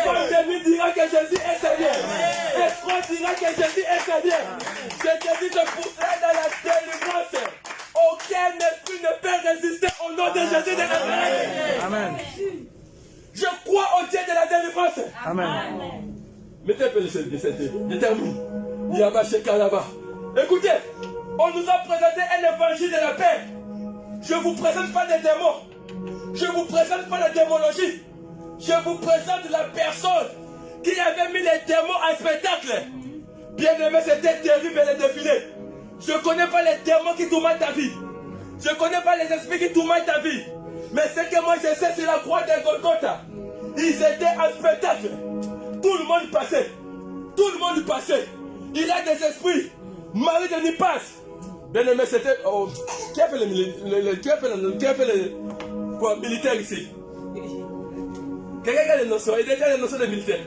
Femme de nuit dira que Jésus est Seigneur. Espoir dira que Jésus est Seigneur. Je te dis de pousser dans la délivrance. Aucun esprit ne peut résister au nom de Jésus de Nazareth. Amen. Je crois au Dieu de la délivrance. Amen. Mettez un peu le CDC. Je termine. Yaba Sheka là-bas. Écoutez, on nous a présenté un évangile de la paix. Je ne vous présente pas des démons. Je ne vous présente pas la démonologie. Je vous présente la personne qui avait mis les démons en spectacle. Bien aimé, c'était terrible le défilé. Je ne connais pas les démons qui tourmentent ta vie. Je ne connais pas les esprits qui tourmentent ta vie. Mais ce que moi je sais, c'est la croix de Golgotha. Ils étaient en spectacle. Tout le monde passait. Tout le monde passait. Il y a des esprits. Marie de nuit passe. Bien aimé, c'était. Oh, qui a fait le militaire ici? Quelqu'un qui a les notions. Il y a les notions de militaire.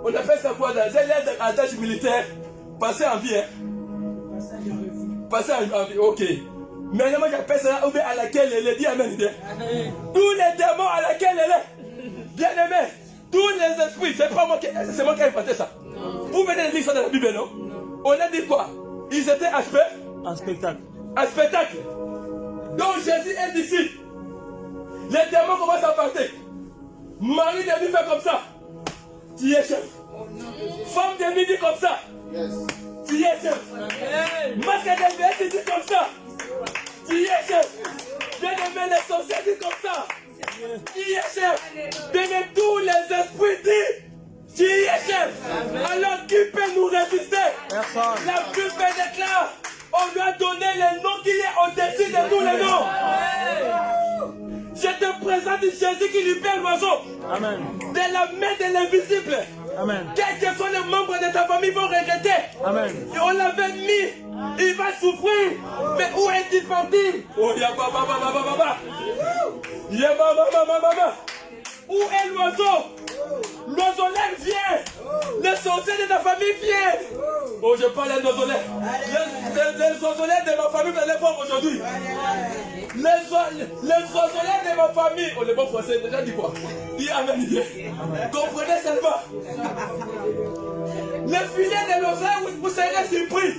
On appelle ça quoi? Dans un adage militaire. Passer en vie. Passer en vie, ok. Mais moi j'appelle ça à laquelle elle est. Dit Amen. Tous les démons à laquelle elle est. Bien aimé. Tous les esprits. C'est pas moi qui ai inventé ça. Vous venez de lire ça dans la Bible, non? On a dit quoi? Ils étaient en spectacle. Un spectacle. Donc Jésus est ici. Les démons commencent à partir. Marie de nuit fait comme ça. Tu es chef. Femme de nuit dit comme ça. Tu es chef. Masque de nuit dit comme ça. Tu es chef. Bien aimé, les sorciers dit comme ça. Qui est chef? Donnez tous les esprits dit. Qui est chef? Alors qui peut nous résister? Personne. La Bible déclare, on lui a donné le nom qui est au-dessus de tous les noms. Je te présente Jésus qui libère l'oiseau. Amen. De la main de l'invisible. Amen. Quels que soient les membres de ta famille vont regretter. Amen. Et on l'avait mis. Il va souffrir. Mais où est-il parti? Oh, ya baba baba baba. Ya baba baba baba. Où est l'oiseau? L'oiseau vient. Les sorciers de ta famille viennent. Oh, je parle des oiseaux. Les oiseaux de ma famille, vous allez voir aujourd'hui. Les oiseaux de ma famille. Oh, les bons français, déjà dit quoi? Dis amen. Comprenez seulement. Les filets de l'oiseau, vous serez surpris.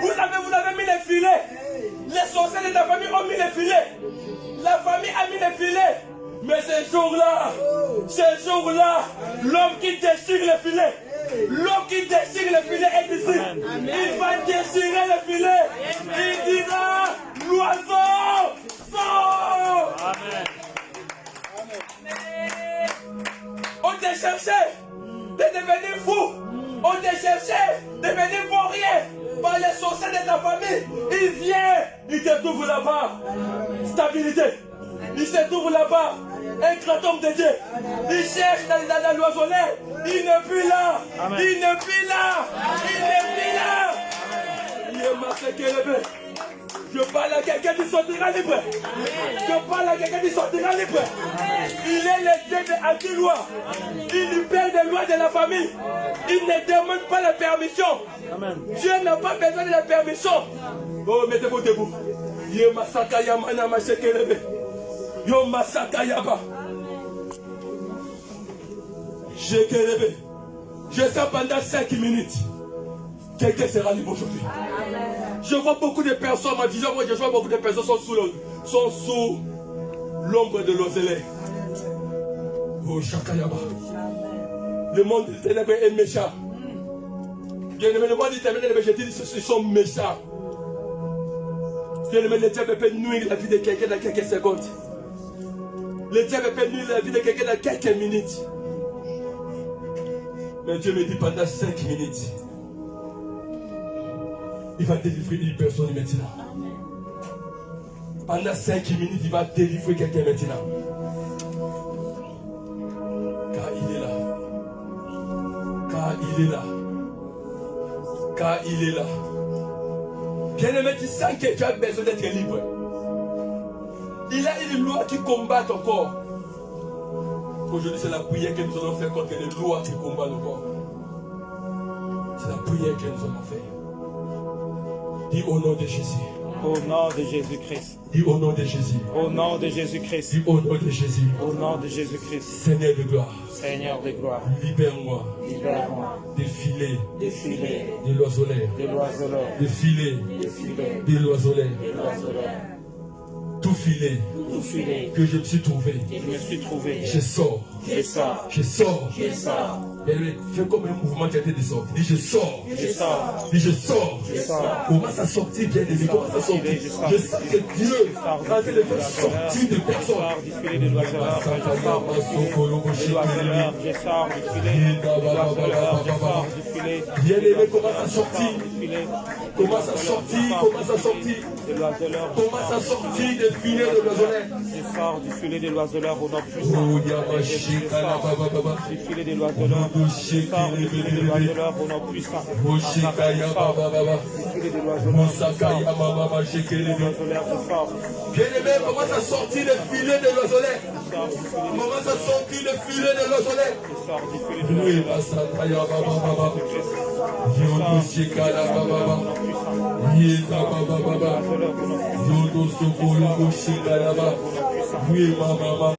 Vous avez mis les filets. Les sorciers de ta famille ont mis les filets. La famille a mis les filets. Mais ce jour-là, l'homme qui déchire les filets, l'homme qui déchire les filets est ici. Il va déchirer les filets. Il dira, l'oiseau, sort. Amen. On te cherchait de devenir fou. On te cherchait de devenir vaurien par les sorciers de ta famille. Il vient, il te trouve là-bas. Stabilité. Il se trouve là-bas. Un grand homme de Dieu. Il cherche dans l'oiseau l'air. Il n'est plus là. Amen. Il n'est plus là. Il n'est plus là. Il est massacré le bébé. Je parle à quelqu'un qui sortira libre. Je parle à quelqu'un qui sortira libre. Il est le Dieu de anti-loi. Il libère des lois de la famille. Il ne demande pas la permission. Amen. Dieu n'a pas besoin de la permission. Oh, mettez-vous debout. Yé masaka yamana masekelebe. Yo masaka yaba. Jekelebe. Je sens pendant 5 minutes. Quelqu'un sera libre aujourd'hui. Je vois beaucoup de personnes, ma vision, moi je vois beaucoup de personnes sont sous l'ombre de l'oselet. Oh, Shakayaba. Le monde des ténèbres est méchant. Le monde des ténèbres, je dis, ils sont méchants. Le diable peut nuire la vie de quelqu'un dans quelques secondes. Le diable peut nuire la vie de quelqu'un dans quelques minutes. Mais Dieu me dit pendant 5 minutes. Il va délivrer une personne maintenant. Pendant 5 minutes, il va délivrer quelqu'un maintenant. Car il est là. Car il est là. Car il est là. Bien-aimé, tu sens que tu as besoin d'être libre. Il y a une loi qui combat ton corps. Aujourd'hui, c'est la prière que nous allons faire contre les lois qui combattent le corps. C'est la prière que nous allons faire. Dis au nom de Jésus. Au nom de Jésus-Christ. Dis au nom de Jésus. Au nom de Jésus-Christ. Dis au nom de Jésus. Au nom de Jésus-Christ. Seigneur de gloire. Seigneur de gloire. Libère-moi. Libère-moi. Des filets. Des filets. De l'oiseau-l'air. De l'oiseleur. Des filets. Des filets. De l'oiseau-l'air. De l'oiseleur. Tout filet Tout filet. que je me suis trouvé. Je me suis trouvé. Je sors. Je sors. Je sors. Je sors. Fais comme un mouvement qui a été descendu. Dis je sors. Je sors. Dis je sors. Je sors. Commence à sortir, bien aimé. Commence à sortir. Je sors. Je sens que Dieu est en train de faire sortir des Je personnes. sors du filet de l'oiseleur. Je sors du filet de l'oiseleur. Je sors du filet de l'oiseleur. Je sors du filet. Bien aimé, commence à sortir. Du filet. Commence à sortir. Commence à sortir. De l'oiseleur. Commence à sortir des filets de l'oiseleur. Je sors du filet de l'oiseleur au nom puissant. Oh, Yamashika, la baba baba. Du filet de l'oiseleur. Je sors du filet de l'oiseleur au nom puissant. Moshika, ya baba baba. Du filet de l'oiseleur. Mosaka, ya baba baba, shekele. L'oiseleur, je sors. Bien aimé, commence à sortir des filets de l'oiseleur. Je sors du filet de Commence à sortir des filets de l'oiseleur. Je sors du filet de Oui, l'oiseleur. Masaka, ya baba baba. Je sors Yodo shika, la baba baba. Yeza baba baba. du filet de l'oiseleur au nom puissant. Yodo soko, yodo shika, la baba. Oui, mama.